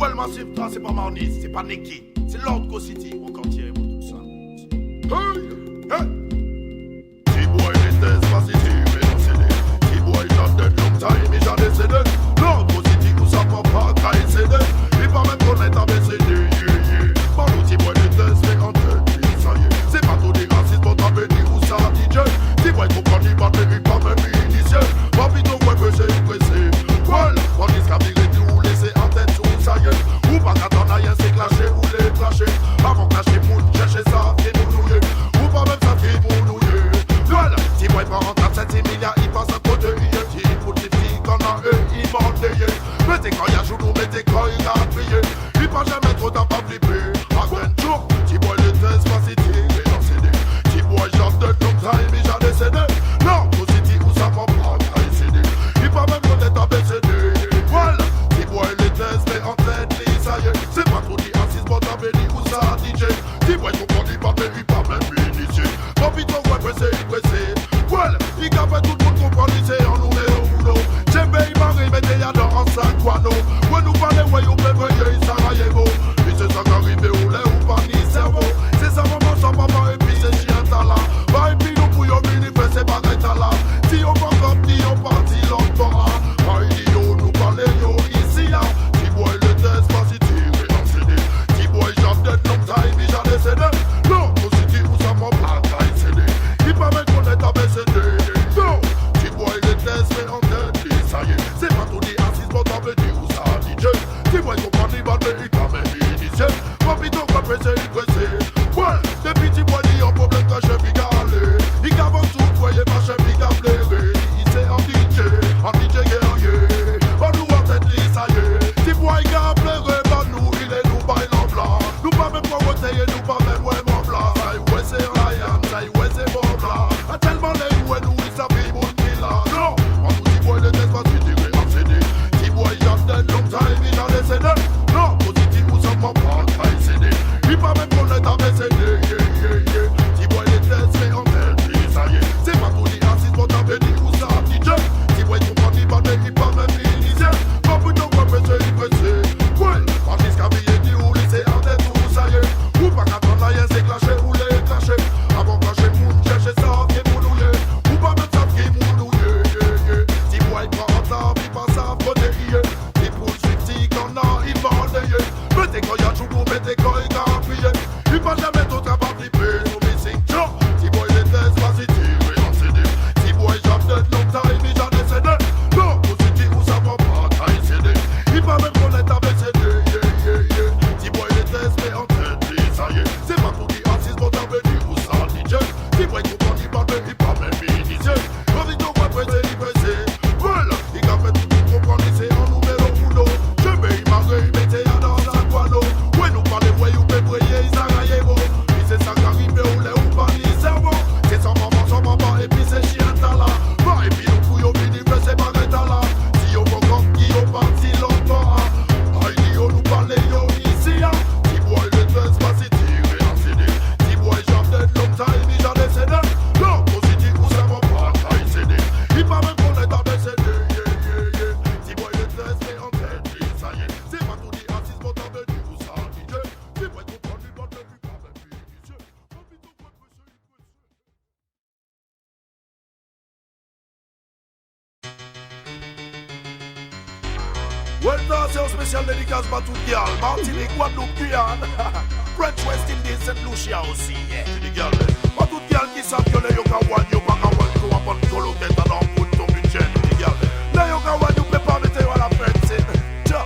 Ouais, le massif, toi, c'est pas Marnis, c'est pas Nicky, c'est Lord Go City, ou Cantier, ou tout ça. Hey, hey. T-Boy, les Despacity, mais non, c'est des. T-Boy, not dead long time, et j'en décédé. Lord Go City, où ça prend pas, quand il cédé. Il va même connaître ABCD, yeah. Bon, nous, T-Boy, les Despacity, mais en tête, ça y est. C'est pas tout des racistes, bon, t'as béni, où ça, DJ. T-Boy, comprend, il va te lui, pas même initié. Pas vite, on va pressé, pressé. Well, on dit qu'à virer tout, laisser en tête tout, ça y est. Ou pas qu'attendre rien, c'est clasher ou les clasher. Avant que lâcher moun, chercher ça, qui nous nouiller. Ou pas même ça, qui nous nouiller. Well, si moi, il prend en 7 milliards, il passe à côté, il est pour les filles qu'on a eux, il m'ont déyé. Mettez quand il y a jour, mettez quand il a crié. Il pas jamais trop t'as pas flippé. À jour, si moi, les tests, pas city, mais non, c'est des. Si moi, j'en donne long time, mais j'en décédé. Non, pour city, où ça prend pas, quand il cédé. Il pas même connaître ABCD. Voilà, si moi, les tests, mais en tête, ça y est. C'est pas trop dit, assise, bon, t'as béni, où ça, DJ. Si moi, je comprends, il pas béni, pas même initié. Pas vite, on va presser, pressé. Voilà, il a fait tout le monde comprendre, c'est en numéro 1. J'aime bien, il m'a remetté, y'a dans un sac, guano. Ouais, nous parlez, ouais, on peut voyer, Sarajevo. Puis c'est ça qu'arrive, ou l'est, ou pas, ni cerveau. C'est ça, maman, sans papa, et puis c'est chien, t'as là. Bah, et puis nous, pour yon, mini, fait, c'est pas t'as là. Si on va comme, si on parti, longtemps, ah, il yo, nous parlez, yo, ici, là. T-Boy, le test, pas si tiré, en CD. T-Boy, j'en dead, long time, mais j'en décédé. Non, au city, où ça m'a pas, t'as CD. Il pas même connaître ABCD. Non, T-Boy, le test, mais en tête, ça y est. C'est pas tout dit, assise, bon, t'as dit, où ça, DJ. T-Boy, comprend, il va te, il quand même initié. Pas vite, on va presser, il pressé. Ouais, depuis T-Boy, il y a un problème, t'as chez Bigalé. Il gavonne tout, voyez, pas chez Bigalé. Il s'est en DJ guerrier. Bon, nous, en tête, ça y est. T-Boy, il a pleuré, bah, nous, il est nous, bail en blanc. Nous, pas même pour voter, nous, pas même, ouais, mon blanc. Ça y ouais, c'est Ryan, ça y ouais, c'est mon blanc. A tellement les ouais, nous, il s'appelle mon killer. Non, on nous T-Boy, le test, pas si tiré en CD. T-Boy, j'en donne long time, il en décédé. Non, positif, où ça m'a pas, t'as CD. Il pas même connaître ABCD, yeah. T-Boy, le test, mais en tête, ça y est. C'est pas tout dit, assise, bon, t'as béni, où ça, DJ. T-Boy, comprend, il va il pas même initié. Pas plutôt, quoi, pressé, il pressé. Ouais, pas jusqu'à billet, dit où laisser en tête, où ça y est. Ou pas qu'attendre rien, c'est clasher ou les clasher. Avant que clasher, moun, chercher ça, qui est mounouillé. Ou pas même ça, qui est mounouillé, yeah. T-Boy, prend en table, il passe à protéger. Il poursuit, si qu'on a, il va en déyer. Mettez quand il y a toujours, mettez quand il a appuyé. Il va jamais tout à part flipper, nous missing Joe. T-Boy, les tests, vas-y, tiré en CD. T-Boy, j'en donne long time, il j'en décédé. Non, vous city, où ça va pas, t'as CD. Il va même connaître ABCD, yeah. T-Boy, les tests, mais en tête, ça y est. C'est pas tout dit, assise, bon, t'as béni, où ça, DJ. T-Boy, comprend, il va béni, pas même initié. Vas-y, donc, ouais, pressé, il pressé. Voilà, il a fait tout pour comprendre, c'est en numéro 1. Je vais y marrer, mettez y'a dans un guano. Ouais, nous parlez, ouais, ou peut briller, Sarajevo. Puis c'est ça qu'arrive, ou l'est, ou pas, ni cerveau. C'est sans maman, et puis c'est chien, t'as là. Bah, et puis nous, couillons, mini, fait, c'est pas t'as là. Si on va comme qui, on parti longtemps. Aïe, yo, nous parlez, yo, ici, là. T-Boy, le test, pas si tiré en CD. T-Boy, j'en donne long time, il j'en décédé. Non, au city, où ça va pas, t'as CD. Il pas même connaître ABCD, yeah. T-Boy, le test, mais en tête, ça y est. C'est pas tout dit, assise, bon, t'as béni, où ça, DJ. T-Boy, comprend, il va te lui, pas même initié. Pas vite, on va presser, il pressé. Well, attention spéciale dédicace par tout le monde. Martinique, Guadeloupe, Guyane. French West Indies, Saint Lucia aussi. Yeah, les gars. Pas tout le monde qui savent que les Yokawan, Yokawan, tu vas pas te coloquer dans le bout de ton budget, les gars. Les Yokawan, tu peux pas mettre à la fête, c'est. Tiens.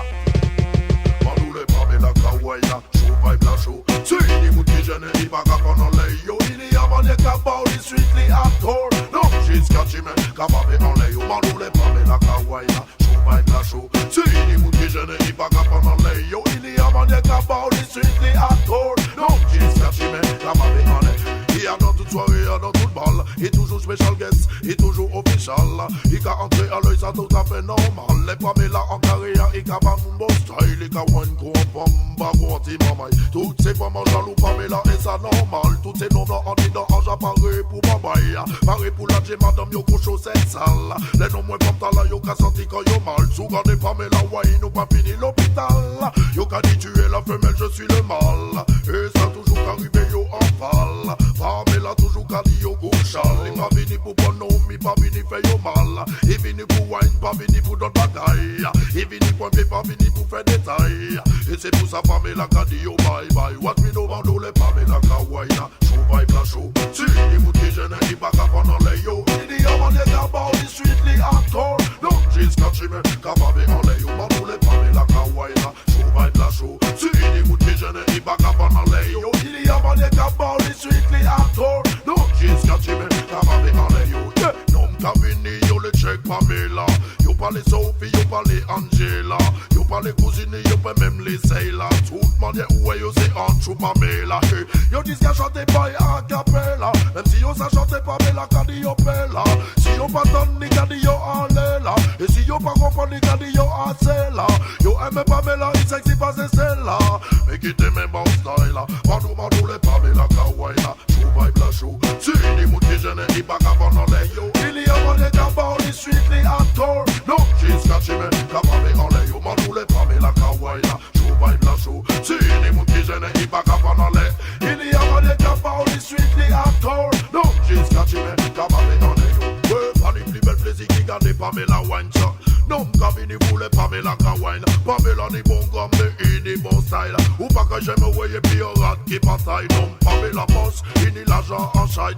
Nous les parler la kawaii, la show, vibe la show. C'est une émoute qui gêne, il va qu'à qu'on en l'aille. Yo, il y a pas de cabao, il suit les acteurs. Non, jusqu'à Chimène, cababé en l'aille. Nous les parler la kawaii, la show, vibe la show. C'est une émoute qui gêne, il va qu'à qu'on en l'aille. Yo, il y a pas de cabao, il suit les acteurs. Non, jusqu'à Chimène, cababé en l'aille. Il y a dans toute soirée, dans toute balle. Et toujours special guest, et toujours officiel. Inch'Allah, il a entré à l'œil, ça tout à fait normal. Les Pamela en carrière, il a pas mon beau style. Il a one gros pomme, bagon anti-mamaï. Toutes ces femmes en jaloux, Pamela, et ça normal. Toutes ces noms en disant, en j'apparais pour babaï. Pareil pour la G, madame, yo couche cette sale. Les noms moins comme ta là, yo qu'a senti quand yo mal. Souvent des Pamela, ouais, nous pas fini l'hôpital. Yo qu'a dit tu es la femelle, je suis le mal. Et ça toujours arrivé, yo en parle. Pamela toujours qu'a dit yo gauchal. Il pas venu pour bon nom, il pas venu faire yo mal. Il venu pour wine, pas venu pour d'autres bagailles. Il venu pour un pas venu pour faire des tailles. Et c'est pour ça Pamela qu'a dit yo bye bye. What me know about les Pamela kawaii. Show vibe la show. Si les moutes qui gênent, ils pas qu'à prendre les yo. Il dit avant des gabas, ils sweetly actor. Non, jusqu'à chimé, capable en les yo. Mandou les Pamela kawaii. Show vibe la show. Si les moutes qui gênent, ils pas qu'à prendre les yo. Il dit avant des gabas, ils sweetly actor. Non, jusqu'à chimé, capable en les yo. Non, Kavini, yo le check Pamela. Yo pas les Sophie, yo pas les Angela. Yo pas les cousines, yo pas même les Sayla. Tout le monde est où yo c'est en trou Pamela. Yo disent qu'à chanter pas a cappella. Même si yo ça chante Pamela, qu'a dit yo pella. Si yo pas donne ni qu'a dit yo en là. Et si yo pas comprend ni qu'a dit yo en là. Yo aime Pamela, il sexy pas c'est celle-là. Mais qui t'aime même en style là. Mandou les Pamela kawaii là. Show vibe la show. Si les moutes qui gênent, ils pas qu'à prendre les yo. Il y a pas de gabas, ils sweetly actor. Non, jusqu'à chimé, capable en les yo. Mandou les Pamela kawaii là. Show vibe la show. Si les moutes qui gênent, ils pas qu'à prendre les. Il y a pas de gabas, ils sweetly actor. Non, jusqu'à chimé, capable en les yo. Ouais, pas les plus belles plaisirs qui gardent Pamela wine ça. Non, Kavini voulait Pamela kawaii. Pamela ni bon gomme, mais ni bon style. Ou pas que j'aime ouais, puis on rate qui bataille. Non, Pamela boss, il ni l'argent en chai.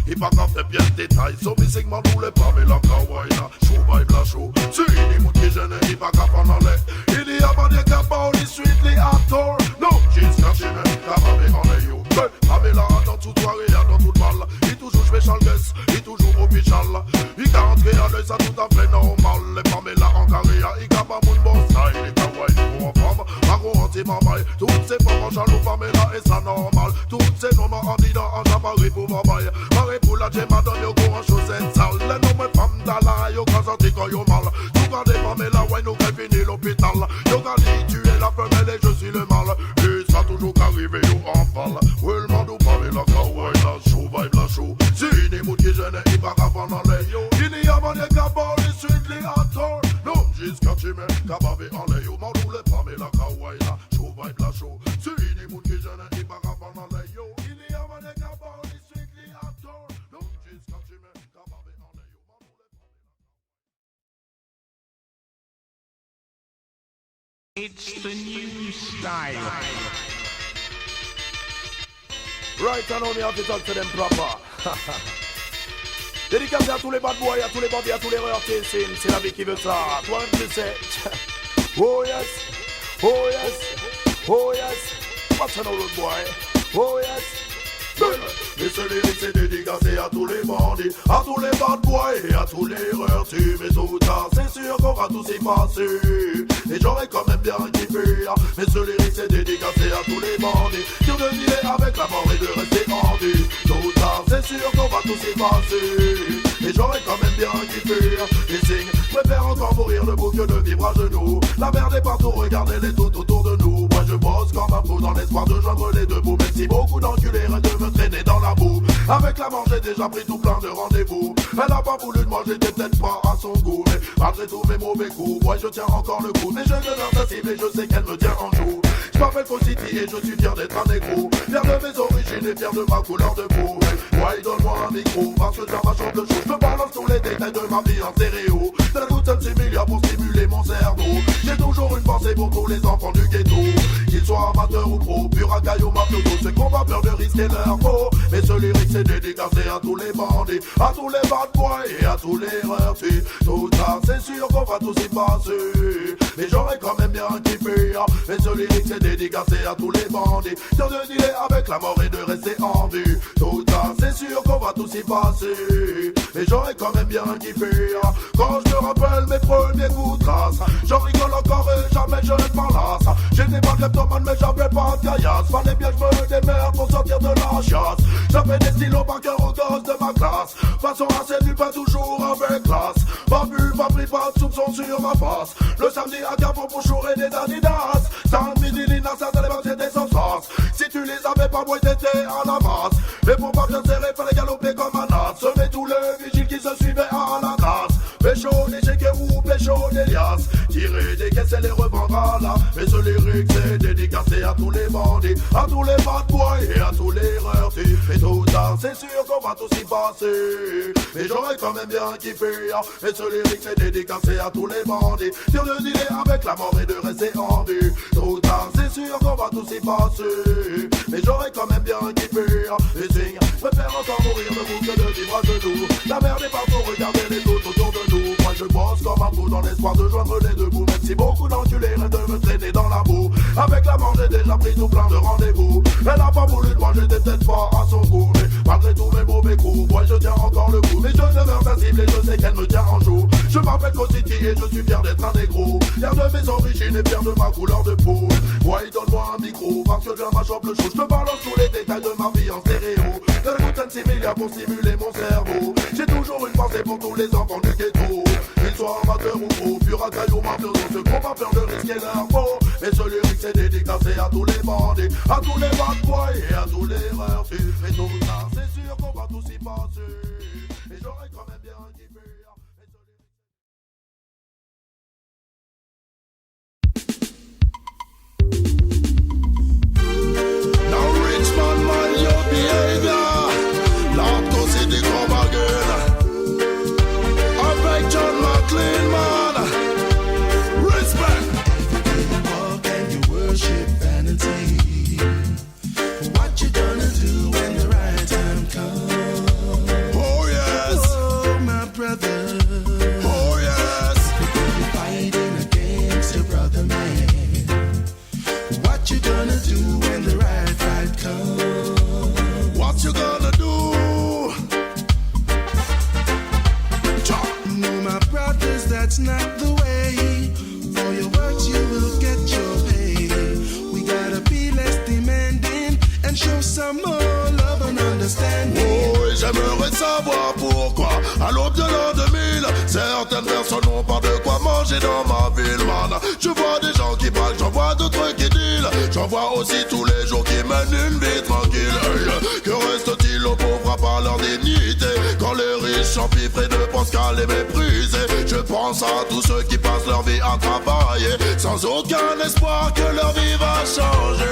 Il pas qu'à faire bien de détails. So missing man voulait Pamela kawaii. Show vibe la show. Si il moute qui gêne, il pas qu'à prendre les. Il y a pas de gabas, il sweetly actor. Non, jusqu'à chimé, capable en les yo. Pamela dans toute soirée, dans toute balle. Il toujours special guest, il toujours official. Il a entré à l'œil, ça tout à fait normal. Les Pamela en carrière, il a pas mon bon style. Les kawaii pour en femme, marron anti-mamaï. Toutes ces femmes en jaloux, Pamela et ça normal. Toutes ces noms en disant en jabari pour babaï. Pareil pour la Gemma dans yo go en chaussette sale. Les noms mes femmes d'Ala, yo quand senti quand yo mal. Tout quand des Pamela, ouais nous qu'elle finit l'hôpital. Yo quand dit tu es la femelle et je suis le mal. Et ça toujours qu'arrivé yo en parle. Ouais le monde ou Pamela kawaii la show vibe la show. Si une émoute qui gêne, il va qu'à prendre les yo. Il y a pas de gabas, il sweetly actor. Non, jusqu'à chimé, capable en les yo. Mandou les Pamela kawaii la show vibe la show. Si une émoute qui gêne, il va qu'à prendre les yo. Il y a pas de gabas, il sweetly actor. Non, jusqu'à chimé, capable en les yo. Mandou les Pamela. It's the new style. Right now, me have to talk to them proper. Dédicacé à tous les bad boys, à tous les bandits, à tous les reurs, c'est la vie qui veut ça. Toi-même tu sais. Oh yes, oh yes, oh yes. What's an old boy? Oh yes. Mais ce lyrique c'est dédicacé à tous les bandits, à tous les bad boys et à tous les reurs. Mais tôt ou tard c'est sûr qu'on va tous y passer. Et j'aurais quand même bien kiffé. Mais ce lyrique c'est dédicacé à tous les bandits, qui ont deviné avec la mort et de rester rendu. Tôt ou tard c'est sûr qu'on va tous y passer. Et j'aurais quand même bien kiffé. Et signe, préfère encore mourir debout que de vivre à genoux. La merde est partout, regardez-les tout autour de nous. Moi je bosse comme un fou dans l'espoir de joindre les deux bouts. Même si beaucoup d'enculés rêvent de me traîner dans la boue. Avec la mort j'ai déjà pris tout plein de rendez-vous. Elle a pas voulu de moi, j'étais peut-être pas à son goût. Mais malgré tous mes mauvais coups, ouais je tiens encore le coup. Mais je demeure sensible et je sais qu'elle me tient en joue. Je m'appelle City et je suis fier d'être un négro. Fier de mes origines et fier de ma couleur de peau. Ouais donne-moi un micro parce que ça m'achante de choses. Je me balance tous les détails de ma vie en stéréo. C'est la toute similaire pour stimuler mon cerveau. J'ai toujours une pensée pour tous les enfants du ghetto. Qu'ils soient amateurs ou pros, pur à caillou, mafioso. Ceux qu'on va peur de risquer leur peau. Mais ce lyrique c'est dédicacé à tous les bandits, à tous les bad boys et à tous les reurs. Tout ça c'est sûr qu'on va tous y passer. Mais j'aurais quand même bien kiffé. Mais ce lyrique c'est dédicacé à tous les bandits, qui ont de dealer avec la mort et de rester en vue. Tout ça c'est sûr qu'on va tous y passer. Mais j'aurais quand même bien kiffé. Quand je me rappelle mes premiers coups de trace, j'en rigole encore et jamais je ne m'en lasse. J'étais pas kleptomane mais j'avais pas de caillasse. Fallait bien que je me démerde pour sortir de la chasse. J'avais des stylos par cœur aux gosses de ma classe. Façon assez nulle, pas toujours avec classe. face. Le samedi à Carrefour pour chourer des Adidas. Sans midi, Lina, ça t'allait pas des sans sens. Si tu les avais pas, moi t'étais à la masse. Et pour pas bien serrer, fallait galoper comme un as. Semer tous les vigiles qui se suivaient à la tasse. Pécho des Chekerou, pécho des liasses. Tirer des caisses et les revendre à la. Et ce lyrique c'est dédicacé à tous les bandits, à tous les bad boys et à tous les reurs-tifs. Et tôt ou tard c'est sûr qu'on va tous y passer. Mais j'aurais quand même bien kiffé. Et ce lyrique c'est dédicacé à tous les bandits. Dire de dealer avec la mort et de rester en vie. Tôt ou tard c'est sûr qu'on va tous y passer. Mais j'aurais quand même bien kiffé. Et signe, préfère encore mourir debout que de vivre à genoux. La merde est partout, regardez les autres autour de nous. Moi je bosse comme un fou dans l'espoir de joindre les deux bouts. Même si beaucoup d'enculés rêvent de me traîner dans la boue. Avec la manche j'ai déjà pris tout plein de rendez-vous. Elle a pas voulu de moi, j'étais peut-être pas à son goût. Mais malgré tous mes mauvais coups, moi je tiens encore le coup. Mais je demeure sensible et je sais qu'elle me tient en joue. Je m'appelle City et je suis fier d'être un négro. Fier de mes origines et fier de ma couleur de peau. Ouais, donne-moi un micro parce que je viens ma chope le show. Je te balance tous les détails de ma vie en stéréo. De l'antenne similaire pour stimuler mon cerveau. J'ai toujours une pensée pour tous les enfants du ghetto. Qu'ils soient amateurs ou pro, pur à caillou, mafiosos, ceux qui n'ont pas peur de risquer leur peau. Et ce lyrique c'est dédicacé à tous les bandits, à tous les bad boys et à tous les reurs-tifs. Et tout ça, c'est sûr qu'on va tous y passer. Et j'aurais quand même bien kiffé. Now rich man, mind your behavior. Lord go see the come again. Avec John McLean, man. Respect. You walk and you worship vanity. What you gonna do when the right time comes? Oh yes. Oh my brother. Oh yes. You're fighting against your brother man. What you gonna do when the right fight comes? What you gonna do? No, my brothers, that's not the way. For your works you will get your pay. We gotta be less demanding and show some more love and understanding. Oh, et j'aimerais savoir pourquoi, à l'aube de l'an 2000, certaines personnes n'ont pas de quoi manger dans ma ville, man. Je vois des gens qui braquent, j'en vois d'autres qui dealent. J'en vois aussi tous les jours qui mènent une vie tranquille. Hey, que reste-t-il aux pauvres à part leur dignité? Quand les riches s'empiffrent ne pensent qu'à les mépriser. Je pense à tous ceux qui passent leur vie à travailler, sans aucun espoir que leur vie va changer.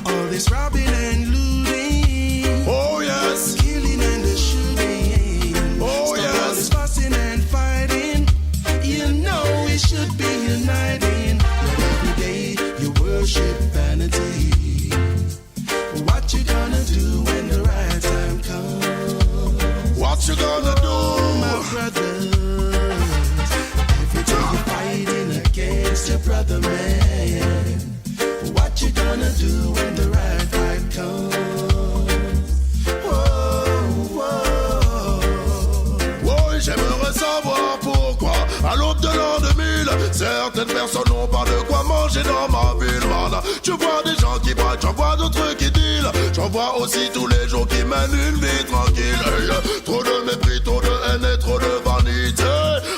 All this robbing and looting, Oh yes, killing and the shooting. oh Stop all this yes. fussing and fighting. You know we should be uniting. But every day you worship vanity. What you gonna do when the right time comes? What you gonna do? My brothers, every day you're fighting against your brother man. What you gonna do when the right time comes? Whoa, whoa. Oui, j'aimerais savoir pourquoi, à l'aube de l'an 2000, certaines personnes n'ont pas de quoi manger dans ma ville, man. Je vois des gens qui braquent, j'en vois d'autres qui dealent. J'en vois aussi tous les jours qui mènent une vie tranquille. Hey, trop de mépris, trop de haine et trop de vanité.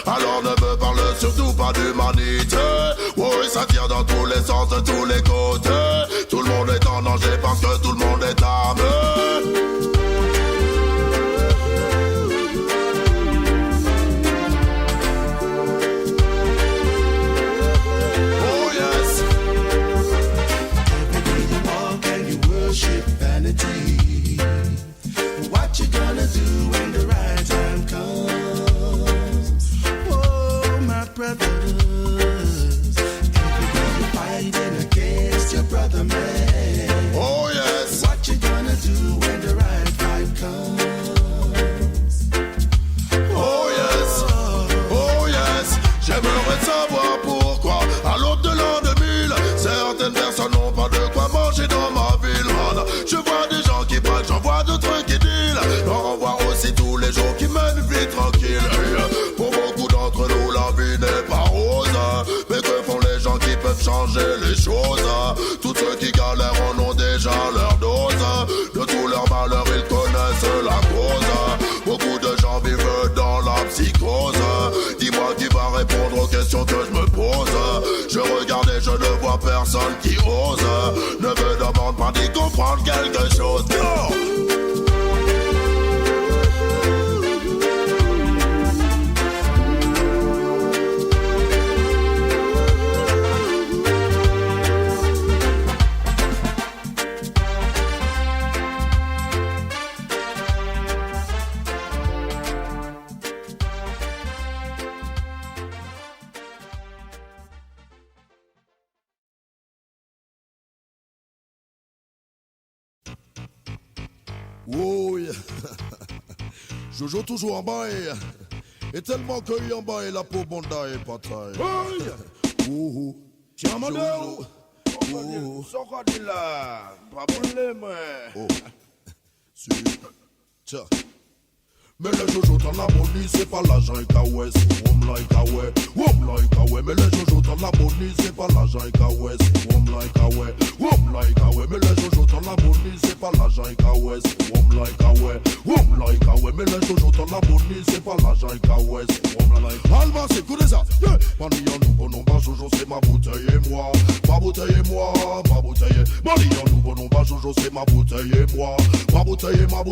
Alors ne me parle surtout pas d'humanité. Oui, ça tire dans tous les sens, de tous les côtés. Tout le monde est en danger parce que tout le monde est armé. Oh yes. Every day you walk and you worship vanity. What you gonna do when the right time comes? Oh, my brothers, every day you're fighting against your brother man. Oh yes. What you gonna do when the right fight comes? Oh yes, oh yes. J'aimerais savoir pourquoi, à l'aube de l'an 2000, certaines personnes n'ont pas de quoi manger dans ma ville, man. Je vois des gens qui braquent, j'en vois d'autres qui dealent. J'en vois aussi tous les jours qui mènent une vie tranquille. Hey, pour beaucoup d'entre nous, la vie n'est pas rose. Mais que font les gens qui peuvent changer les choses? Tous ceux qui galèrent en ont déjà leur dose. De tous leurs malheurs, ils connaissent la cause. Beaucoup de gens vivent dans la psychose. Dis-moi qui va répondre aux questions que je me pose. y'a personne qui ose. Ne me demande pas d'y comprendre quelque chose. Oh yeah. Jojo toujours en bas et tellement que en bas et la peau bonda et pataille. Oh yeah. Oh Tiens mon Jojo. dos. Sors de là. Pas problème. Oh. Si. Tiens. Mais le Jojo dans la monnaie, c'est pas l'argent et Kawes. Wom like Kawe. Mais le Jojo dans la monnaie, c'est pas l'argent et Kawes. Wom like Kawe. Mais le Jojo dans la monnaie, c'est pas l'argent et Kawes. Wom like Kawe. Mais le Jojo dans la monnaie, c'est pas l'argent et Kawes. Wom like Alma, c'est coup de ça. Mani en nouveau nom, bah Jojo, c'est ma bouteille et moi. Ma bouteille et moi. Mani en nouveau nom, bah Jojo, c'est ma bouteille et moi. Ma bouteille et moi.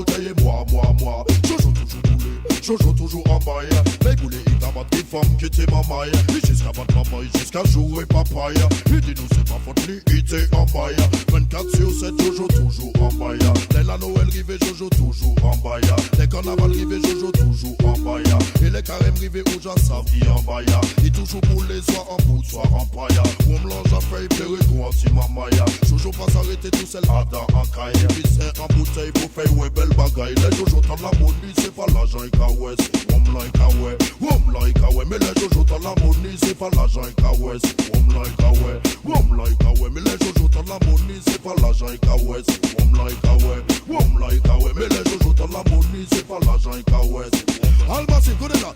Jojo toujours boulé, Jojo toujours en bail. Les boulets, il t'a battu femme qui était ma maille. Et jusqu'à battre ma maille, jusqu'à jouer papaye. Il dit nous c'est pas faute, lui il était en bail. 24 sur 7, Jojo toujours en bail. Dès la Noël rivé, Jojo toujours en bail. Les carnavals rivé, Jojo toujours en bail. Et les carèmes rivé, où j'ai sa vie en bail. Il toujours boulé, soit en bout, soit en paille. On me l'ange à faire, il plairait quoi si ma maille. Jojo pas s'arrêter tout seul, Adam en caille. Il c'est en bouteille pour faire ouais belle bagaille. Les Jojo dans la monnaie, c'est pas l'argent et Kawes. Wom like Kawe. Mais les Jojo dans la monnaie, c'est pas l'argent et Kawes. Wom like Kawe. Mais les Jojo dans la monnaie, c'est pas l'argent et Kawes. Wom like Kawe. Mais les Jojo dans la monnaie, c'est pas l'argent et Kawes. Alma, c'est quoi déjà?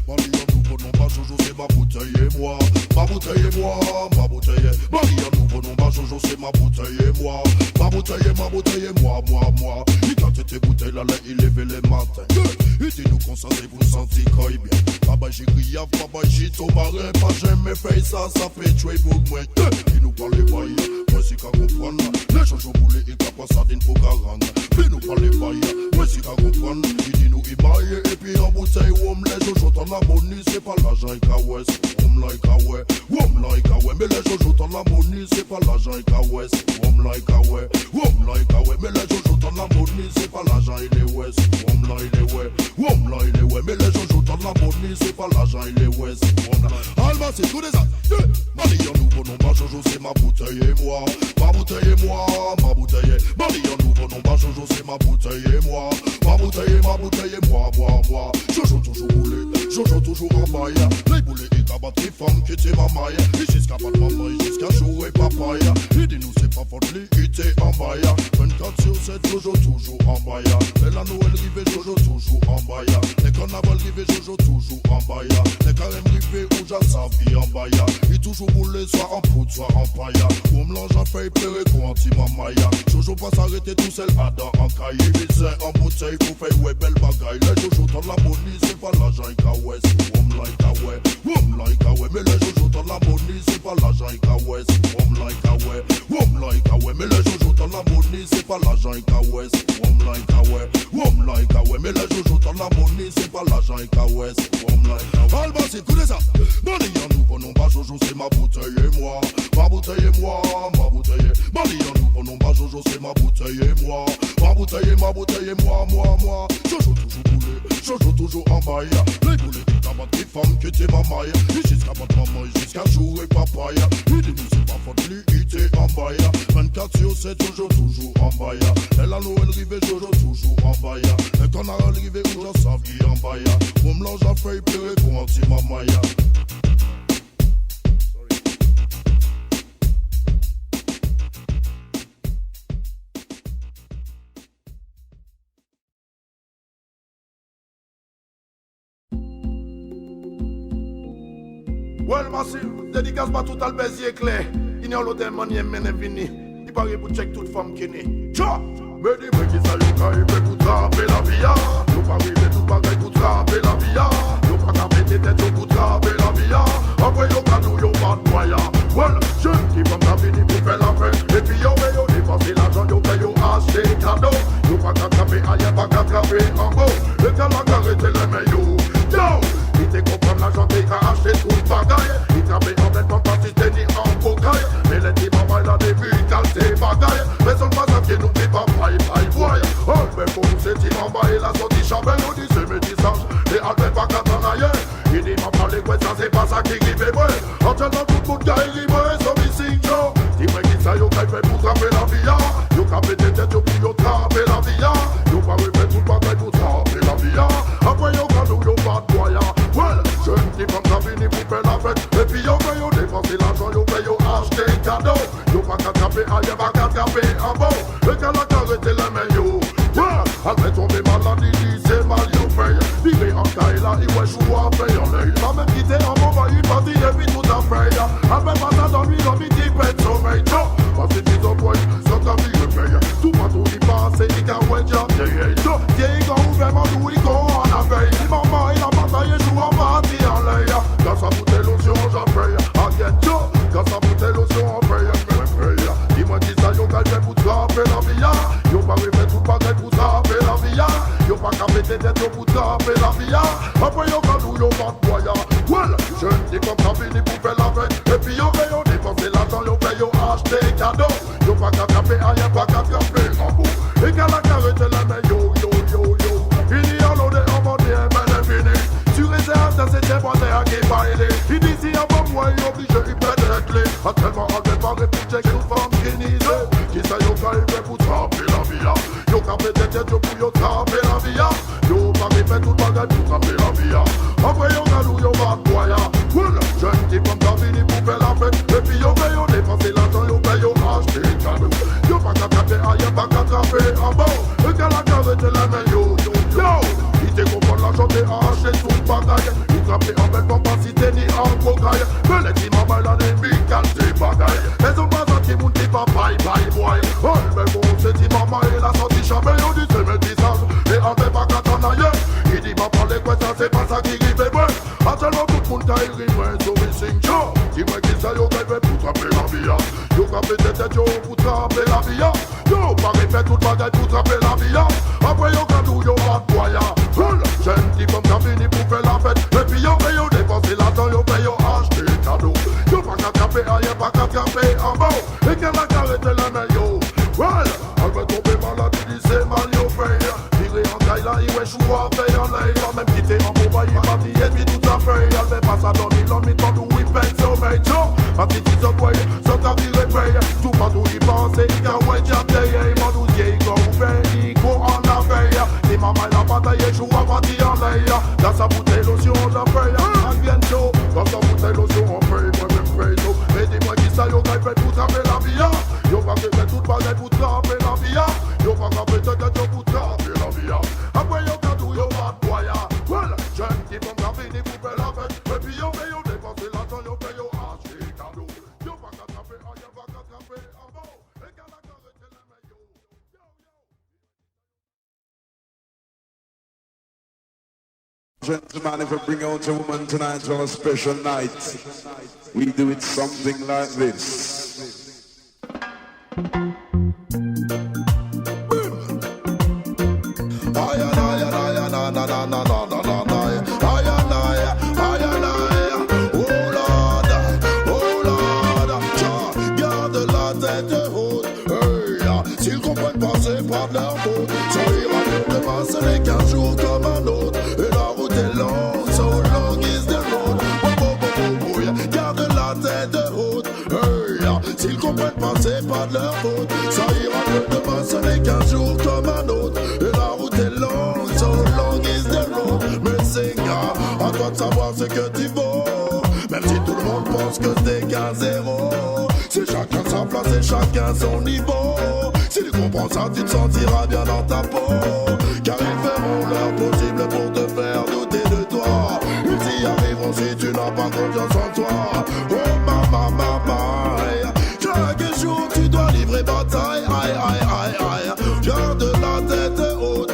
Mani en nouveau nom, bah Jojo, c'est ma bouteille et moi. Ma bouteille. Mani en nouveau nom, bah Jojo, c'est ma bouteille et moi. Ma bouteille et moi. Il quand était bouteille là, il levait les matins. Il dit nous concentrez, vous sentez quoi bien. Papa j'ai grillave, papa j'ai tout marin. Pas jamais fait ça fait tuer pour moi. Il nous parle bail, moi c'est qu'à comprendre. Les Jojo boulés, il qu'a pas sardine pour garang. Il nous parle bail, moi c'est qu'à comprendre. Il dit nous imaille, et puis en bouteille, wom les Jojo dans la monnaie, c'est pas l'argent et Kawes. Wom like Kawe. Mais les Jojo dans la monnaie, c'est pas l'argent et Kawes. Wom like Kawe. Mais les Jojo dans la monnaie, c'est pas l'argent et les West. Wom like mais les Jojo dans la monnaie, c'est pas l'argent et les West. Alma, c'est tout des ça. Mani en nouveau nom, bah Jojo, c'est ma bouteille et moi. Ma bouteille. Mani en nouveau nom, bah Jojo, c'est ma bouteille et moi. Ma bouteille et moi. Jojo toujours boulé, Jojo toujours en bail. Les boulets, il t'a battu femme qui était ma maille. Et jusqu'à battre ma maille, jusqu'à jouer papaye. Il dit nous c'est pas faute, lui il était en bail. 24 sur 7, Jojo toujours en bail. Et la Noël rivé, Jojo toujours en bail. Les carnavals rivé, Jojo toujours en bail. Les carèmes rivé, où j'ai sa vie en bail. Il toujours boulé, soit en poudre, soit en paille. Pour me l'ange à faire, il plairait quoi anti ma maille. Jojo pas s'arrêter tout seul, Adam en caille. Il c'est en bouteille pour faire ouais belle bagaille. Les Jojo dans la monnaie, c'est pas l'argent et Kawes. Wom like Kawe. Mais les Jojo dans la monnaie, c'est pas l'argent et Kawes. Wom like Kawe. Mais les Jojo dans la monnaie, c'est pas l'argent et Kawes. Wom like Kawe. Mais les Jojo dans la monnaie, c'est pas l'argent et Kawes. Wom like Kawe. Alba, c'est tout ça. Mani en nouveau nom, bah Jojo, c'est ma bouteille et moi. Ma bouteille. Mani en nouveau nom, bah Jojo, c'est ma bouteille et moi. Ma bouteille et moi. Jojo toujours boulé, Jojo toujours en bail. Les boulets, il t'a battu femme qui était ma maille. Et jusqu'à battre ma maille, jusqu'à jouer papaye. Il dit nous c'est pas faute, lui il était en bail. 24 sur 7, Jojo toujours en bail. Et la Noël rivé, Jojo toujours en bail. Et quand on a arrivé, où j'ai sa vie en bail. Pour me l'ange à faire, il plairait pour anti ma maille. Well, massive, dédicace pas tout à le bézier clair. Il n'y a l'hôtel manier mène vini. Il paraît pour check toute femme qui n'est. Tcha! Me dis, mais qui ça y est, pour trapper la vie. Nous pas arriver tout bagaille pour trapper la vie. Nous pas qu'à mettre tête pour trapper la vie. Après, y'a pas nous, y'a pas de moyen. Well, jeune qui des bruits. Actuellement tout le monde gagne libre, so missing Joe. Dis-moi qui ça yo fait pour trapper la vie. Yo capé des têtes yo pour yo trapper la vie. Yo pas refait tout le bagaille pour trapper la vie. Après yo cadeau yo pas de moyen. Well, je ne dis pas que fini pour faire la fête. Et puis yo fait yo dépenser l'argent, yo fait yo acheter cadeau. Yo pas qu'à taper ailleurs, pas qu'à taper en bon. Le gars la carrette la main yo. Après tomber maladie, c'est mal yo paye. Vivre en Kaila, il ouais chou à paye en l'œil. La même quitté en mauvais, il partit et puis tout à paye. Après pas ça dans lui, dans midi, pète sommeil. Parce que tu t'en vois, sans ta vie, je paye. Tout pas tout y passe, il y a ouais, j'ai vieille. Vieille quand on fait mon tout, il en a veille. Si maman, il a bataillé, joue en partie en l'œil. Quand ça bouteille lotion, j'en paye. Again, quand ça bouteille lotion, on paye. Dis-moi qui ça, yo, qu'elle fait pour trapper la vie. Yo, pas refait tout pareil pour trapper la vie. Yo, pas qu'à mettre tête, yo, pour trapper la vie. Après, yo, quand yo, pas de moyen. Well, je ne dis comme ça, fini pour faire la fête. Et puis, yo, yo, dépenser l'argent, yo, yo, acheter cadeau. Yo, pas qu'à taper rien, pas qu'à taper en beau. Et qu'à la carrette, la main, yo, yo, yo, yo. Il y a l'eau de en mode, ben, fini. Tu réserves dans cette boîte à qui bailler. Il dit si avant moi, il obligé, il peut être clé. Actuellement, on ne pas réfugier que nous femmes guinisées. Qui ça, yo, quand il fait pour trapper la vie. Yo, quand fait des têtes, yo, pour yo, trapper la vie. Yo, pas fait tout le bagage pour trapper la vie. Après, yo, galou, yo, va de boya. Well, je ne dis pas que fini pour faire la fête. Et puis, yo, yo, dépenser l'argent, yo, yo, acheter cadeau. Yo, pas qu'à taper ailleurs, pas qu'à taper en bas. Et qu'à la carrette, la main, yo, yo, yo. Il te comprend l'argent, t'es acheté tout le bagage. Il trappait en belle pour pas citer ni en cocaille. Mais les petits mamans, là, les billes, t'es bagaille. Elles ont pas senti mon petit papa, bye, boy. Oh, mais bon, c'est dit maman, il a sorti chambre, yo, dit c'est mes tissages. Et en fait, pas qu'à t'en ailleurs. Il dit, ma parler quoi, ça, c'est pas ça qui rive, ouais. Actuellement, tout le monde t'a rimé, so missing Joe. Dis-moi qui ça, yo, qu'elle fait pour trapper la vie. Yo, capé des têtes, yo, pour trapper la vie. Yo, pareil, fait tout le bagage pour trapper la vie. Après, yo, cadeau, yo, pas de boya. J'ai un petit comme ça fini pour faire la fête. Et puis yo, yo, dépenser l'argent, yo, yo, acheter cadeau. Yo, pas qu'à taper ailleurs, pas qu'à taper en bas. Et qu'elle a carrette la main, yo. Well, elle va tomber malade, il dit c'est mal, yo, paye. Viré en taille, là, il ouais chou à paye en l'air. Même quitté en boba, il partit et puis tout à fait. Elle fait pas ça dans l'île, mais tant où il paye, sommeil, yo. Ma petite ils ont voyé, sans ta vie, paye. Tout pas tout y pense, il y a ouais, j'ai payé. Il m'a douze, il go, paye, il go en la veille. Et maman, il a bataillé, joue à partir. Dans sa bouteille lotion, j'en paye un bientôt. Dans sa bouteille lotion, on paye, moi même paye tout. Mais dis-moi qui ça, yo, qu'elle fait pour trapper la vie. Yo, pas fait tout pareil pour trapper la vie. Yo, pas fait tout pour trapper la vie. Après, yo, cadeau, yo, pas de boya. Well, j'ai un petit bon café, ni pour faire la fête. Et puis, yo, dépenser l'argent, yo, paye, yo, acheter cadeau. Yo, pas qu'à trapper, rien, pas qu'à trapper en bas. Et qu'à la carrette, la main, yo. Gentlemen, if we bring out a woman tonight on a special night, we do it something like this. Garde la tête haute, s'ils comprennent pas c'est pas de leur faute. Ça ira mieux demain, ce n'est qu'un jour comme un autre. Et la route est longue, so long is the road. Garde la tête haute, s'ils comprennent pas c'est pas de leur faute. Ça ira mieux demain, ce n'est qu'un jour comme un autre. Et la route est longue, so long is the road. Mais c'est grave, à toi de savoir ce que tu vaux. Même si tout le monde pense que t'es qu'un zéro. C'est chacun sa place et chacun son niveau. Si tu comprends ça, tu te sentiras bien dans ta peau. Car ils feront leur possible pour te faire douter de toi. Ils y arriveront si tu n'as pas confiance en toi. Oh mama, chaque jour tu dois livrer bataille. Aïe, aïe, aïe, aïe. Garde la tête haute.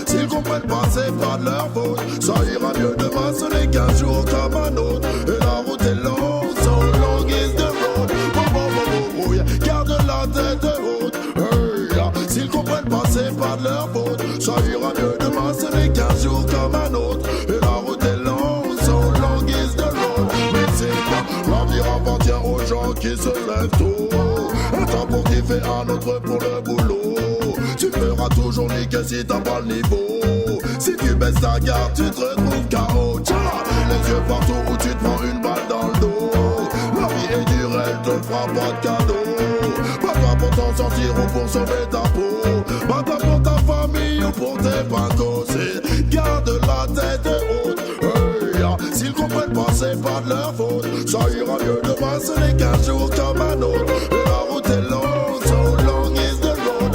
S'ils comprennent pas, c'est pas de leur faute. Ça ira mieux demain, ce n'est qu'un jour comme un autre. Et la route est longue, so long is the road. Garde la tête haute. S'ils comprennent pas, c'est pas de leur faute. Ça ira mieux demain, ce n'est qu'un jour comme un autre. Et la route est longue, so long is the road. Mais c'est pas la vie appartient aux gens qui se lèvent tôt. Un temps pour kiffer, un autre pour le boulot. Tu feras toujours niquer si t'as pas le niveau. Si tu baisses ta garde, tu te retrouves KO. Les yeux partout où tu te prends une balle y'a pas de cadeau. Pas toi pour t'en sortir ou pour sauver ta peau. Pas toi pour ta famille ou pour tes pingos. Garde la tête haute. Hey, s'ils comprennent pas, c'est pas de leur faute. Ça ira mieux demain, ce n'est qu'un jour comme un autre. Et la route est longue, so long is the road.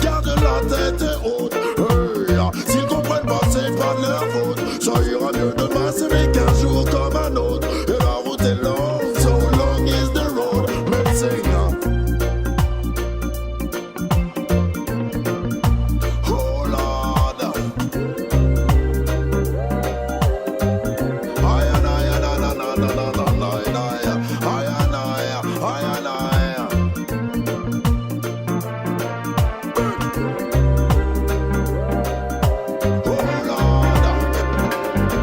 Garde la tête haute. Hey, s'ils comprennent pas, c'est pas de leur faute. Ça ira mieux demain, ce n'est qu'un jour comme un autre. Et la route est longue, so long is the road. Let's sing now. Oh Lord. Ay, ay, ay, na, na, na, na, na, na, na, ay, ay, ay, ay, ay. Oh Lord.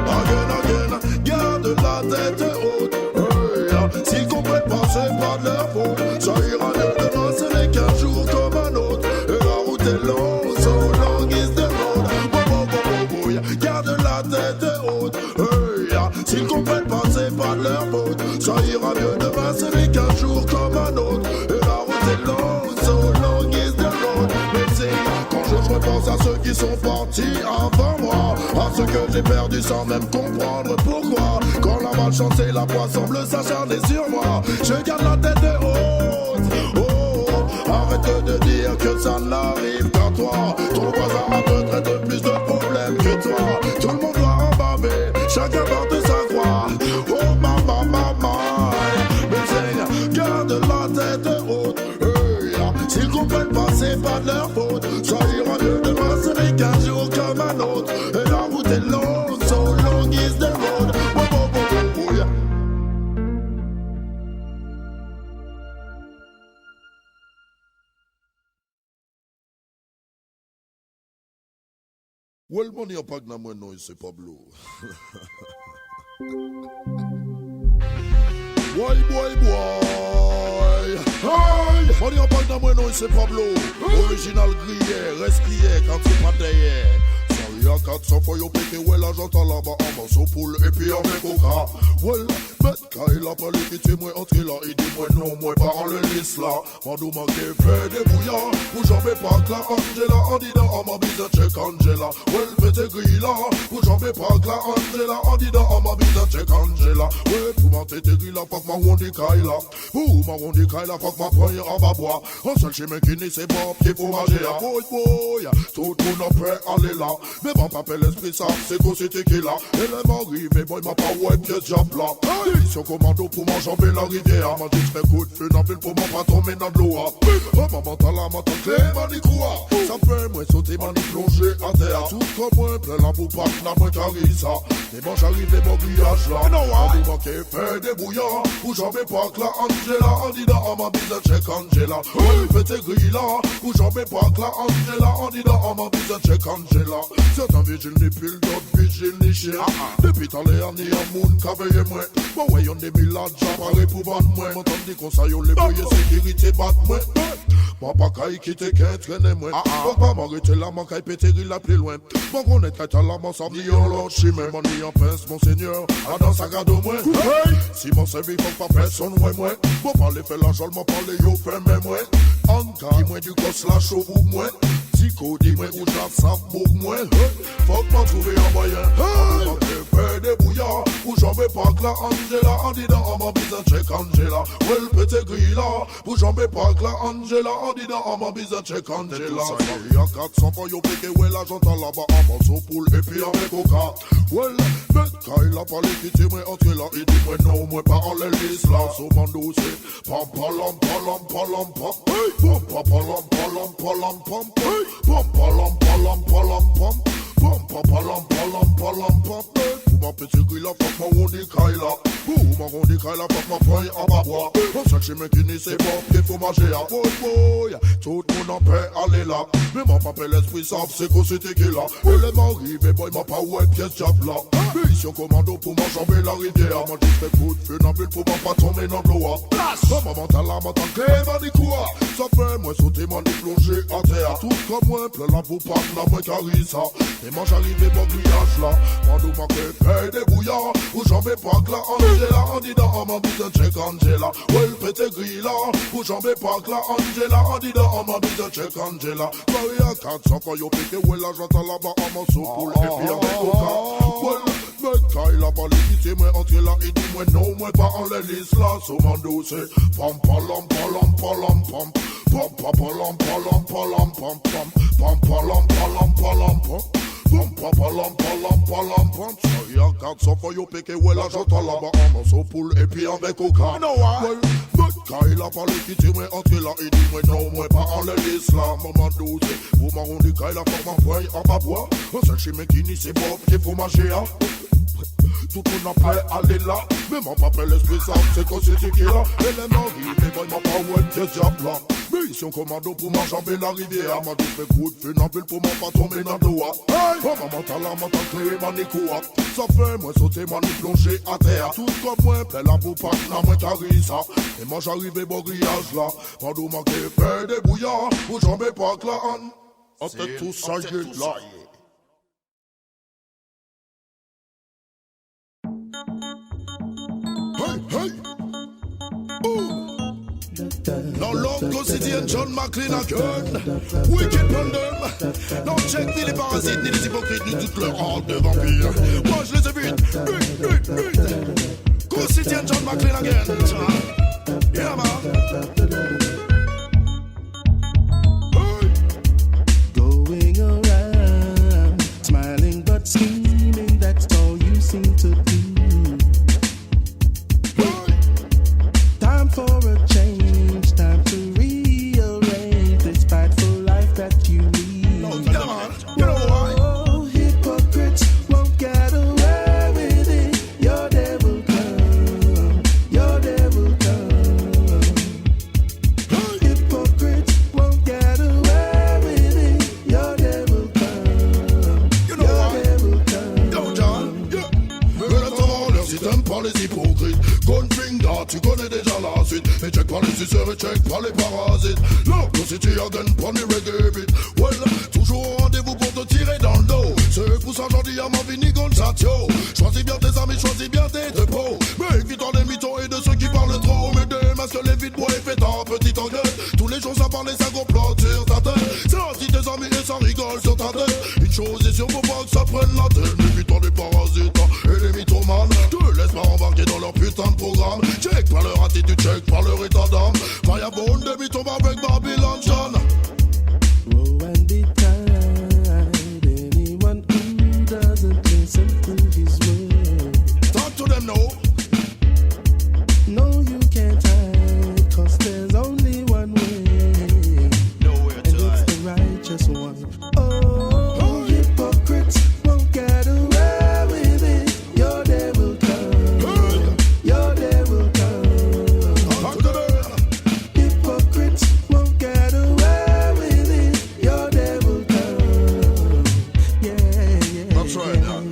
Again, again, garde la tête haute. Hey, s'ils comprennent pas, c'est pas de leur faute. Ça ira mieux demain, ce n'est qu'un jour comme un autre. Et la route est longue, so long is the road. Garde la tête haute. Hey, s'ils comprennent pas, c'est pas de leur faute. Ça ira mieux demain, ce n'est qu'un jour comme un autre. Et la route est longue, so long is the road. Mais c'est quand je repense à ceux qui sont partis avant moi, à ceux que j'ai perdus sans même comprendre pourquoi. Quand la malchance et la foi semblent s'acharner sur moi, je garde la tête haute. Oh, arrête de dire que ça n'arrive qu'à toi. Ton voisin a peut-être plus de problèmes que toi. Tout le monde doit en baver, chacun porte sa croix. Oh maman, maman, mais c'est garde la tête haute. Hey, s'ils comprennent pas, c'est pas de leur faute. Ça ira mieux demain, ce n'est qu'un jour comme un autre. Et la route est longue, so long is the road. Yeah. Well, money a pas que moi non, c'est Pablo. Boy, boy, boy. Hey! Money a pas que moi non, c'est Pablo. Original grillé, resquié quand tu pas derrière. Il y a 400 fois y'a pété, ouais là j'entends là-bas en morceau poule et puis avec coca. Well, mais quand il a parlé qui tu moi entré là, il dit moi non, moi pas en le liste là. Mandou manqué fait des bouillants, pour j'en vais pas que là Angela, on dit dans on m'a bise check Angela. Well, fais tes grilles là, pour j'en vais pas que là Angela, on dit dans on m'a bise check Angela. Ouais, pour m'en tes grilles là, faut que ma rondi caille là. Pour ma rondi caille là, faut que ma première en va boire. Un seul chez mes guinées, c'est bon, pied pour manger à boy boy. Tout le monde a prêt à aller là. Mais mon papa l'esprit ça, c'est qu'on c'était qui là. Et les maris, mais moi il m'a pas ouais pièce job là. Mission commando pour m'enjamber la rivière. M'a dit je fais coup de feu dans ville pour mon pas tomber dans de l'eau. Oh maman t'as la main t'as clé, m'a dit quoi. Ça fait moi sauter, m'a dit plonger à terre. Tout comme moi, plein la boue pas, n'a moins carré ça. Et bon j'arrive mon grillage là. On dit manqué fait des bouillants. Où j'en vais pas que là Angela. On dit dans ma bise check Angela. Ouais fais tes grilles là. Où j'en vais pas que là Angela. On dit dans ma bise check Angela. Certains vigiles ni pile, d'autres vigiles ni chien. Depuis tant les années, un monde qu'a veillé moins. Bon, ouais, y'en des milliards, j'apparais pour battre moins. M'entend dit qu'on s'aille, les boyers, sécurité, battre moins. Mon pas qu'à y quitter qu'un traîner moins. Faut pas m'arrêter là, mon qu'à y péter, il a plus loin. Bon, qu'on est qu'à la main, ça dit, on l'autre chimé. Mon y en pince, mon seigneur, à dans sa garde au moins. Si mon service, faut pas personne, ouais, moins. Bon, parler, fait l'argent, m'en parler, yo, fait même moins. En cas, dis-moi du gosse, la chauve ou moins. Zico, dis-moi où j'en savent beaucoup moins. Faut que m'en trouver un moyen. Faut que faire des bouillards. Où j'en vais pas que là, Angela. On dit dans ma bise, check Angela. Well, petit gris là. Où j'en vais pas que là, Angela. On dit dans ma bise, check Angela. Il y a 400 fois, y'a piqué, ouais, là, j'entends là-bas, en morceau poule, et puis avec coca. Well, mais quand il a parlé, qui tu moi entre là, il dit, moi non, moi pas en l'hélice là. So mon dossier, pam, palam, palam, palam, pam, pam, palam, palam, palam, pam, pam, palam, palam, palam, pam, pam, palam, palam, palam, pam. Pour ma petite grille là, faut que ma rondi caille là. Pour ma rondi caille là, faut que ma poigne en bas bois. Pour ça que chez mes guinées, c'est bon, il faut manger à boy boy. Tout le monde en paix, aller là. Mais mon papa l'esprit savent, c'est qu'on c'était qui là. Et les maris, mais boy, m'a pas ouais, pièce job là. Mission commando pour m'enjamber la rivière. M'a dit, je fais coup de feu dans ville pour pas tomber dans l'eau. Maman, t'as la main, t'as clé, m'a dit quoi. Ça fait moi sauter, m'a dit plonger à terre. Tout comme moi, plein la boue pas, la moi carré ça. Et moi j'arrivais bon grillage là. Mandou manqué paye des bouillards. Où j'en vais pas que là Angela. On dit dans ma bise check Angela. Ouais le pété gris là. Où j'en vais pas que là Angela. On dit dans ma bise check Angela. Paris à 400 quand y'a piqué. Ouais là j'entends là-bas à mon soupoule. Et puis avec coca. Ouais mais quand il a pas l'équité. Moi entre là il dit moi non. Moi pas en l'hélice là. Sous mon dos c'est pam palam palam palam pam. Pam pam palam palam palam pam pam. Pam palam palam palam pam. Pam pam palam palam palam pam. Il y a 400 fois yo péqué. Ouais là j'entends là-bas à mon soupoule. Et puis avec coca. No why? Mais quand il a pas l'équité. Moi entre là il dit moi non. Moi pas en l'hélice là. Maman douce. Vous m'arrondez quand il a pas ma poigne en bas bois. Un seul chez mes guinées c'est Bob qui faut manger hein. Tout le monde a prêt à aller là. Mais mon papa l'esprit ça, c'est qu'on s'est qui là. Et les maris, les boys, mon pas ouais, pièce diable là. Mission commando pour m'enjamber la rivière. M'a dit fait coup de funambule pour mon pas tomber dans le doigt. Hey! Oh maman t'as la maman t'as clé, man écoua. Ça fait moi sauter, man plonger à terre. Tout comme moi, plein la boue pas, n'a moi t'as ri ça. Et moi j'arrivais bon grillage là. Pendant manqué fait des bouillards. Pour jamber pas que là. On fait tout ça, y là. Hey, hey, boom. Now Loco City and John McLean again. Wicked on them. Non check ni les parasites, ni les hypocrites, ni toute leur horde de vampires. Moi je les évite. Go City and John McLean again. Yeah man. Hey. Going around, smiling but scheming, that's all you seem to do. Time for a change, time to rearrange this spiteful life that you lead. No, come on, you know why? Oh, hypocrites won't get away with it. Your day will come, your day will come. Hypocrites won't get away with it. Your day will come, You know your why? day will come. Yo John, yeah. Mais le temps, leur si t'aimes pas les hypocrites. Goldfinger, tu connais déjà la suite. Et check pas les suceurs et check pas les parasites. Loco City again, prends les reggae beat. Well, toujours au rendez-vous pour te tirer dans le dos. C'est pour ça j'en dis à ma Vini Gonzatio. Choisis bien tes amis, choisis bien tes dépôts. Mais évitons les mythos et de ceux qui parlent trop. Mais démasque les vides bois et fais ta petite engueule. Tous les jours ça parle et ça complote sur ta tête. C'est ainsi tes amis et ça rigole sur ta tête. Une chose est sûre, faut pas que ça prenne la tête. Mais évitons les parasites et les mythomanes. Te laisse pas embarquer dans leur putain de programme. Check par leur attitude, check par leur état d'âme. Fireball, des mythos avec Babylon John. Woe and betide anyone who doesn't listen to his word. Talk to them now. No, you can't hide, 'cause there's only one way, Nowhere and to it's hide. the righteous one. Oh, hypocrites won't get away with it. Your day will come, your day will come. Talk to them. Hypocrites won't get away with it. Your day will come. Yeah, yeah. That's right, yeah.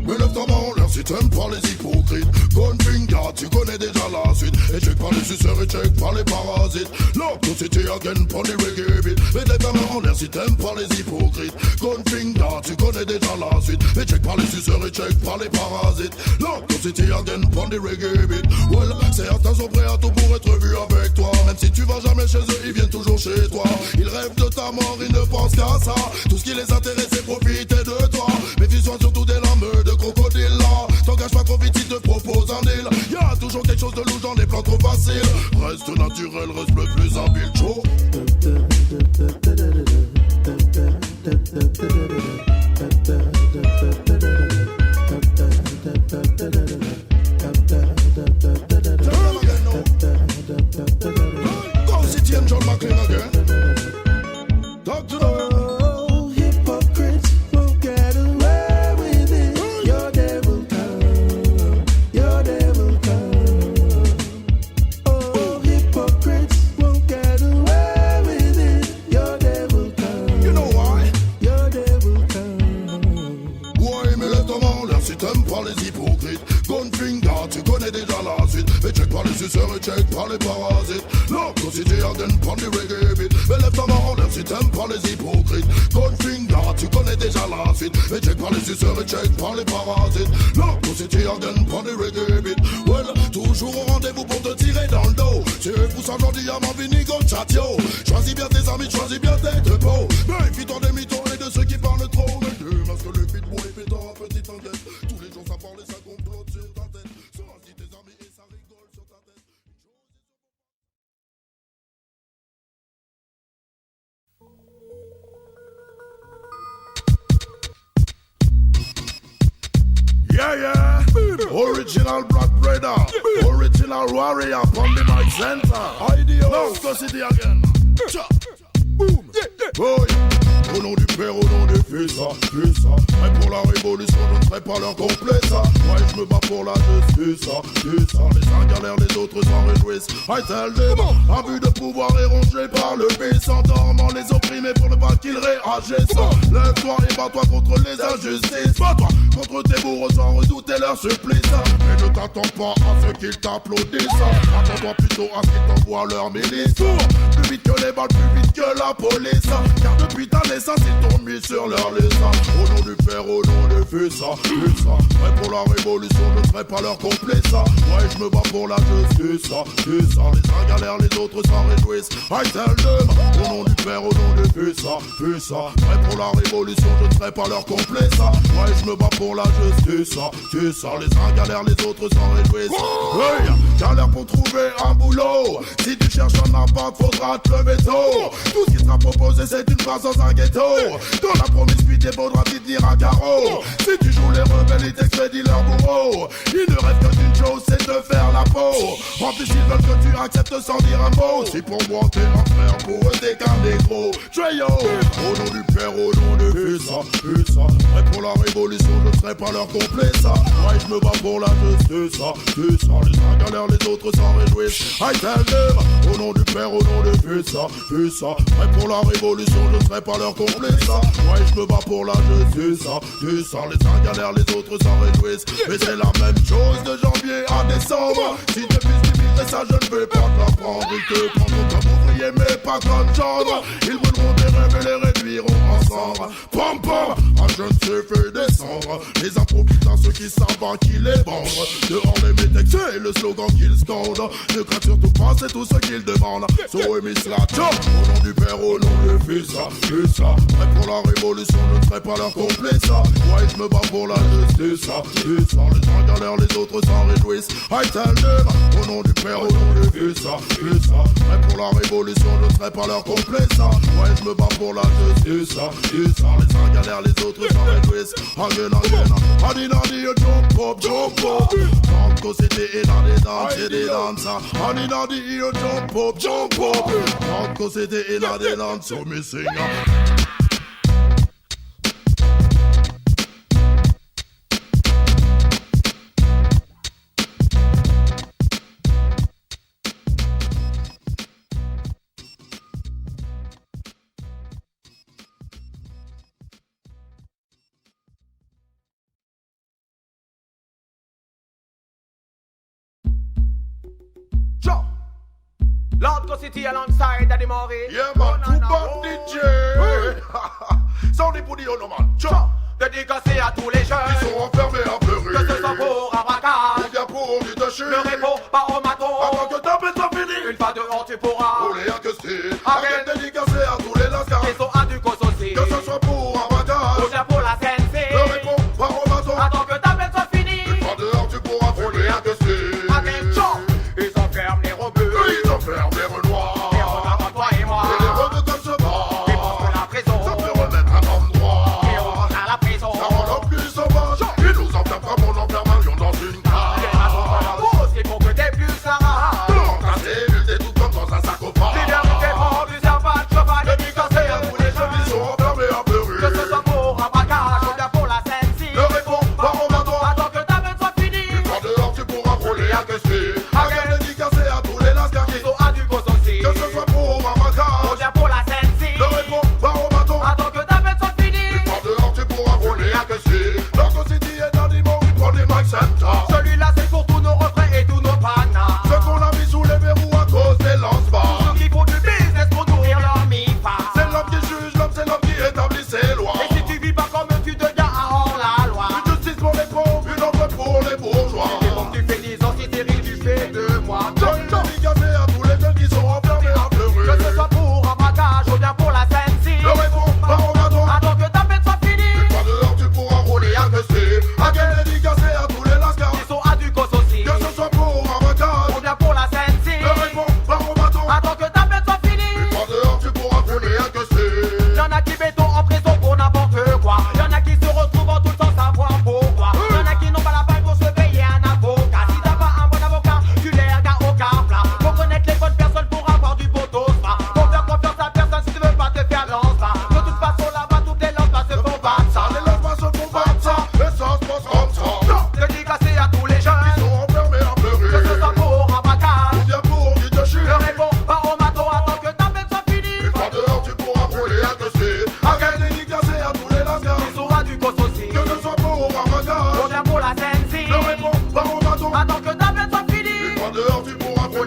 Mais lève ta main en l'air si t'aimes pas les hypocrites. Goldfinger, tu connais déjà la suite. Et check pas les suceurs et check pas les parasites. Loco City again, prends les reggae beat. Mais lève ta main en l'air si t'aimes pas les hypocrites. Goldfinger, tu connais déjà la suite. Et check pas les suceurs et check pas les parasites. Loco City again, prends les reggae beat. Well, certains sont prêts à tout pour être vus avec toi. Même si tu vas jamais chez eux, ils viennent toujours chez toi. Ils rêvent de ta mort, ils ne pensent qu'à ça. Tout ce qui les intéresse, c'est profiter de toi. Méfie-toi surtout des lames de crocodile là. T'engage pas trop vite, ils te proposent un deal. Y'a toujours quelque chose de louche dans les plans trop faciles. Reste naturel, reste le plus habile, chaud. Go City and John McLean again. Talk to them. Oh, hypocrites won't get away with it. Your day will come, your day will come. Oh, hypocrites won't get away with it. Your day will come. You know why? Your day will come. Ouais, mais lève ta main en l'air si t'aimes pas les hypocrites. Goldfinger, tu connais déjà la suite. Et check pas les suceurs et check pas les parasites. Loco City again, prends les reggae beat. Mais lève ta main en l'air si t'aimes pas les hypocrites. Goldfinger, Binga, tu connais déjà la suite. Et check par les suceurs et check par les parasites. L'autre city again, prends des reggae beats. Well, toujours au rendez-vous pour te tirer dans le dos. Tu pousses un gentil diamant, vinigo, chatio. Choisis bien tes amis, choisis bien tes beaux. Méfie-toi des mythos et de ceux qui parlent trop. Mais deux masques, le beat pour les pétards, petite tête. Tous les jours ça parle et ça complote sur ta tête. Choisis tes amis et ça rigole sur ta tête. Yeah, yeah. Original Black Raider. Original Warrior from the Mike Center. Ideal. Let's go city again. Cha. Boom. Oh, yeah. Au nom du Père, au nom des Fils, ça. Mais pour la révolution, je ne serai pas leur complet, ça. Ouais, je me bats pour la justice, ça. Les uns galèrent, les autres s'en réjouissent. I tell them, abus de pouvoir est rongé par le pays, s'endormant les opprimés pour ne pas qu'ils réagissent. Lève-toi et bats-toi contre les injustices. Bats-toi contre tes bourreaux sans redouter leur supplice. Et ne t'attends pas à ce qu'ils t'applaudissent. Attends-toi plutôt à ce qu'ils t'envoient leur milice. Plus vite que les balles, plus vite que la police. Car depuis ta naissance, ils t'ont mis sur leur liste. Au nom du Père, au nom des Fils, ça. Prêt pour la révolution, je ne serai pas leur complice. Ouais, je me bats pour la justice, ça. Les uns galèrent, les autres s'en réjouissent. I tell them, au nom du Père, au nom des Fils, ça. Prêt pour la révolution, je ne serai pas leur complice. Ouais, je me bats pour la justice, ça. Les uns galèrent, les autres s'en réjouissent. Hey, galère pour trouver un boulot. Si tu cherches un appart, faudra te lever tôt. Tout ce qui sera proposé, c'est une place dans un ghetto. Dans la promiscuité, faudra t'y tenir à carreau. Si tu joues les rebelles, ils t'expédient leur bourreau. Ils ne rêvent que d'une chose, c'est de faire la peau. En plus, ils veulent que tu acceptes sans dire un mot. Si pour moi t'es un frère, pour eux t'es qu'un négro. Treyo, au nom du Père, au nom du Fils, prêt pour la révolution, je ne serai pas leur complice. Ouais, je me bats pour la justice, Les uns galèrent, les autres s'en réjouissent. I tell them, au nom du Père, au nom du Fils, prêt pour la révolution, je ne serai pas leur complice. Ouais, je me bats pour la justice, Les uns galèrent, les autres s'en réjouissent. Mais c'est la même chose de janvier à décembre. Si tu puisses diminuer ça, je ne vais pas te l'apprendre. Ils te prendront comme ouvrier, mais pas comme gendre. Ils brûleront des rêves et les réduiront en cendres. Pom pom, un jeune se fait descendre. Les improvisent à ceux qui savent à qui les vendre. Dehors les métèques, c'est le slogan qu'ils scandent. Ne crains surtout pas, c'est tout ce qu'ils demandent. So we miss la job. Au nom du Père, au nom du Fils, prêt pour la révolution, je ne serai pas leur complice. Ouais, je me bats pour la justice, Les uns galèrent, les autres s'en réjouissent. I tell them, au nom du Père, au nom du Fils, prêt pour la révolution, je ne serai pas leur complice. Ouais, je me bats pour la justice, Les uns galèrent, les autres s'en réjouissent. Again, Adinadi, jump up. Tanko city in a dance, they dance. Adinadi, jump up. Tanko city in a dance, so me sing. Lord Go City alongside Daddy Maury. Yeah man, tout bon DJ. Soundez pour dire non man. Dédicacé à tous les jeunes. Ils sont enfermés à pleurer. Que ce soit pour un braquage ou bien pour du tâcher. Le repos, pas au maton. Avant que ta bête soit finie. Une fois dehors tu pourras rouler un que c'est. Arrête dédicacé à tous les lascars. Qui sont à du cos aussi. Que ce soit pour un braquage ou bien pour la CNC. Le repos, pas au maton. Attends que ta bête soit finie. Une fois dehors tu pourras rouler un que c'est. Ils enferment les rebeux. Ils enferment les renois. Les renards comme toi et moi. Et les rebeux comme ce bas. Ils pensent que la prison ça peut remettre un homme droit. Et on rentre à la prison. Ça rend l'homme plus sauvage. Ils nous enferment comme on enferme un lion dans une cage. Les rations de la bouche, il faut que t'aies plus la rage. Dans ta cellule, t'es tout comme dans un sarcophage.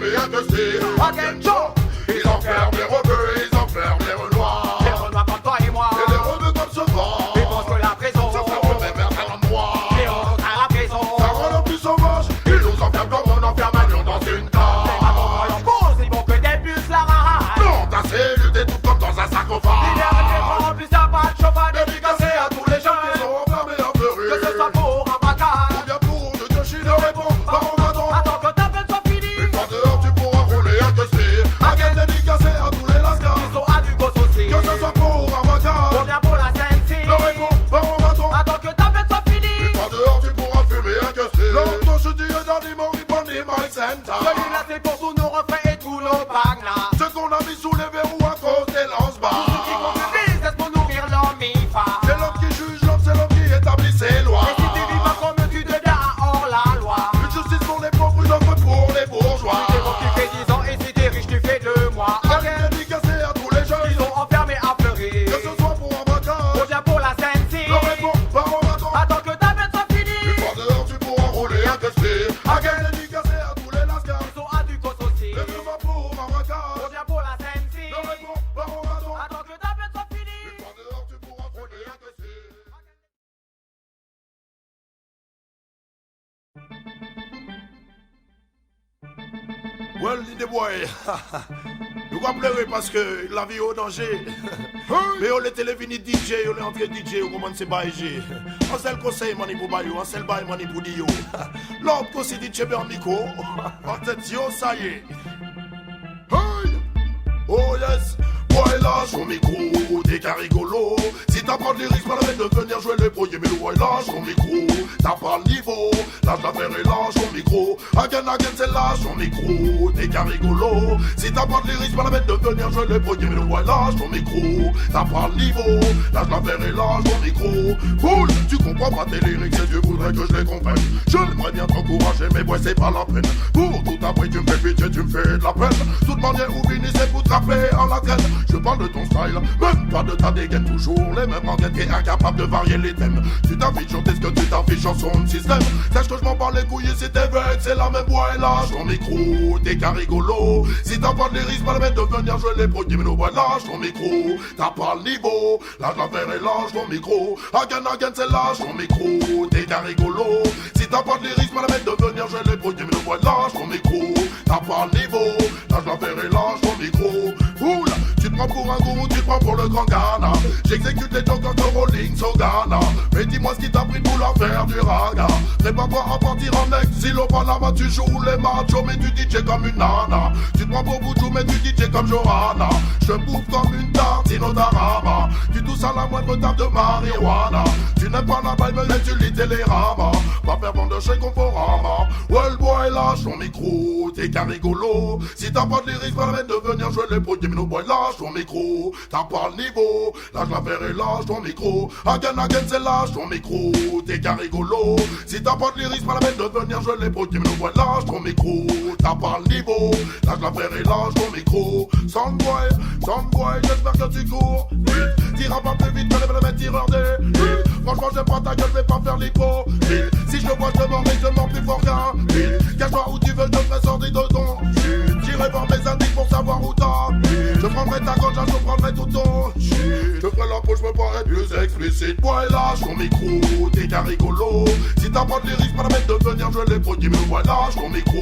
rien que c'est Again Joe. Ils enferment les rebeux, ils enferment les renois. Les renois comme toi et moi. Et les rebeux comme ce vent. Ils pensent que la prison Ça fait le même vers un moi. Et on rentre à la prison. Ça rend l'homme plus sauvage. Ils nous enferment comme on enferme un lion dans une cage. En cause, ils vont que des bus la rarage. Non, ta cellule t'étouffe comme dans un sarcophage. Il y a des gens, en plus y'a pas de chauffage. Dédicacé à tous les jeunes. Ils sont enfermés en pleurer. Que ce soit pour un braquage. Ou bien pour de te chiner, réponds. Par où va-t-on? Attends que ta peine soit finie. Une fois dehors, tu pourras rouler un que c'est. Again dédicacé à tous les lascars. Ils sont à du gosse aussi. Que ce soit pour un braquage. On vient pour la Sensi. Le réponds. Par où va-t-on? Attends que ta peine soit finie. Une fois dehors, tu pourras fumer un que c'est. L'autre, je dis, dans les mots, répondez, my center. Celui-là c'est pour tous nos refrains et tous nos bagnas. Ce qu'on a mis sous les verrous à cause des lance-bas. Qui font du business pour nourrir leur mifa. C'est l'homme qui juge l'homme, c'est l'homme qui établit ses lois. Et si tu vis pas comme tu deviens hors la loi. Une justice pour les pauvres, une offre pour les bourgeois. Si t'es pauvre, tu fais 10 ans et si t'es riche, tu fais 2 mois. Again dédicacé à tous les jeunes. Ils sont enfermés à pleurer. Que ce soit pour un braquage. On vient pour la Sensi. Le réponds, par où va-t-on? Attends que ta peine soit Une finie. fois dehors, tu pourras rouler un que c'est. Again dédicacé à tous les lascars. Ils sont à du gosse aussi. Que ce soit pour un braquage. On vient pour la Sensi. Le réponds, par où va-t-on? Attends que ta peine soit finie. Une fois dehors, tu pourras rouler un que c'est. Well, les boys, nous va pleurer parce que la vie est au danger. Mais on est télévini DJ, on est entré DJ, on commence à bailler. On s'est le conseil, mani pour bailler, on s'est le bail, mani pour dire. L'autre conseil DJ Bernico, attention, ça y est. Hey! Oh yes! Ouais, lâche ton micro, t'es qu'un rigolo. Si t'as pas de lyrics, pas la peine de venir jouer les premiers. Mais ouais, lâche ton micro, t'as pas le niveau. Lâche l'affaire et lâche ton micro. Again, c'est lâche ton micro, t'es qu'un rigolo. Si t'as pas de lyrics, pas la peine de venir jouer les premiers. Mais ouais, lâche ton micro, t'as pas le niveau. Lâche l'affaire et lâche ton micro. Cool, tu comprends pas tes lyrics et tu voudrais que je les comprenne. J'aimerais bien t'encourager, mais ouais, c'est pas la peine. Pour tout après, tu me fais pitié, tu me fais de la peine. Toute manière où finit, c'est pour trapper en la traîne. Je parle de ton style, même pas de ta dégaine. Toujours les mêmes enquêtes, t'es incapable de varier les thèmes. Tu t'affiches sur tes ce que tu t'affiches en son système. Sache que je m'en bats les couilles et si t'es vexé, c'est la même voix et lâche ton micro, t'es qu'un rigolo. Si t'as pas de lyrics, pas la peine de venir jouer les produits. Mais ouais, lâche ton micro, t'as pas le niveau. Lâche l'affaire et lâche ton micro. Again, c'est lâche ton micro, t'es qu'un rigolo. Si t'as pas de lyrics, pas la peine de venir jouer les produits. Mais ouais, lâche ton micro, t'as pas le niveau. Lâche l'affaire et lâche ton micro. Oula, tu te prends pour un gourou, tu te prends pour le grand Ghana. J'exécute les jokes de Rolling Sogana. Mais dis-moi ce qui t'a pris pour leur faire du raga. Prépare-toi à partir en exil au Panama. Tu joues les machos mais tu DJ comme une nana. Tu te prends pour Boudjou mais tu DJ comme Johanna. Je bouffe comme une tartine au tarama. Tu tousses à la moindre table de marijuana. Tu n'aimes pas la balle mais tu lis Télérama. Pas faire vendre chez Conforama. Well boy lâche ton micro, t'es qu'un rigolo. Si t'as pas de lyrics, pas la peine de venir jouer les produits. Mais no boy lâche ton micro, t'as pas le niveau. Lâche l'affaire et lâche ton micro. Again, c'est lâche ton micro, t'es qu'un rigolo. Si t'as pas de lyrics, pas la peine de venir jouer les produits. Mais no boy lâche ton micro, t'as pas le niveau. Lâche l'affaire et lâche ton micro. Soundboy, j'espère que tu cours vite. T'iras pas plus vite que les tireurs des villes. Franchement, j'aime pas ta gueule, je vais pas faire l'hypocrite. Si je te vois, je te mords, mais je te mords plus fort qu'un ville. Cache-toi où tu veux, je te ferai sortir de ton jus. J'irai voir mes indices pour savoir où t'as. Je prendrai ta gorge, je prendrai tout ton jus. Je ferai la peau, je peux pas être plus explicite. Ouais, lâche ton micro, t'es qu'un rigolo. Si t'as pas de lyrics, pas la peine de venir jouer les produits. Mais ouais, lâche ton micro,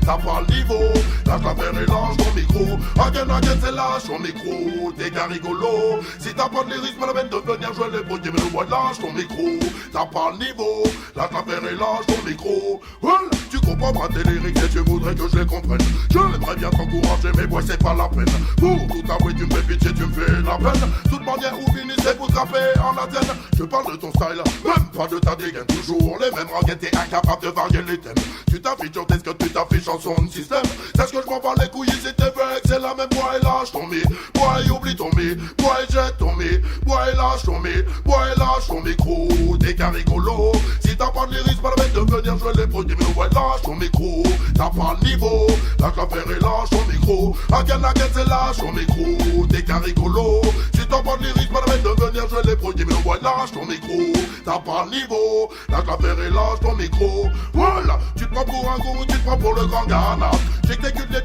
t'as pas le niveau. Lâche l'affaire et lâche ton micro. Again, c'est lâche ton micro, t'es qu'un rigolo. Si t'as pas de lyrics, pas la peine de venir jouer les produits. Mais ouais, lâche ton micro, t'as pas le niveau. Lâche l'affaire et lâche ton micro. Well, tu comprends pas tes lyrics et tu voudrais que je les comprenne. J'aimerais bien t'encourager, mais ouais, c'est pas la peine. Pour tout avouer, tu me fais pitié, tu me fais de la peine. Toute manière où finit, c'est pour trapper en Athènes. Je parle de ton style, même pas de ta dégaine. Toujours les mêmes rengaines, t'es incapable de varier les thèmes. Tu t'affiches sur tes ce que tu t'affiches en son système. Sache que je m'en bats les couilles, c'est tes vex, c'est la même boy, lâche ton mi. Boy, oublie ton mi. Boy, jette ton mi. Boy, lâche ton mi. Boy, lâche ton micro, t'es qu'un rigolo. Si t'as pas de lyrics, pas la peine de venir jouer les produits. Mais ouais, lâche ton micro, t'as pas le niveau. Lâche l'affaire et lâche ton micro. Again, c'est lâche ton micro, t'es qu'un rigolo. Si t'as pas de lyrics, pas la peine de venir jouer les produits. Mais ouais, lâche ton micro, t'as pas le niveau. Lâche l'affaire et lâche ton micro. Voilà, tu te prends pour un gourou, tu te prends pour le grand Ghana. J'exécute les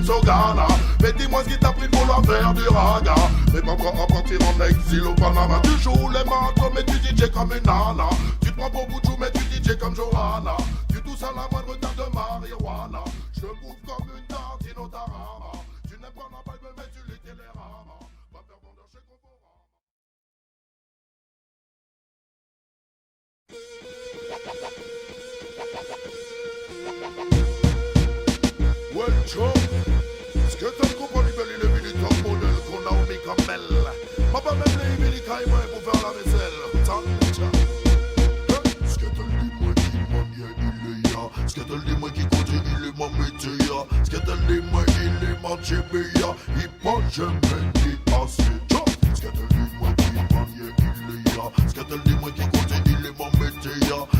Sogana. Mais dis-moi ce qui t'a pris pour la faire du raga. Mais pas prêt à partir en exil au Panama. Tu joues les matos mais tu DJ comme une nana. Tu te prends pour Boudjou mais tu DJ comme Johanna. Tu tousses à la moindre tasse de marijuana. Je bouffe comme une tartine au tarama. Tu n'aimes pas la Bible mais tu lis Télérama. Va faire vendeur chez Conforama. Well, Joe, ce que t'as compris, il est militant modèle qu'on a au Micamel. Papa même les médicaments pour faire la vaisselle. Ce que t'as dit, moi qui manie, il est ya. Ce que t'as dit, moi qui compte, il est ma métier. Ce que t'as dit, moi, il est ma chébéa. Il pense jamais ni assez. Ce que t'as dit, moi qui manie, il est ya. Ce que t'as dit, moi qui compte, il est ma métier.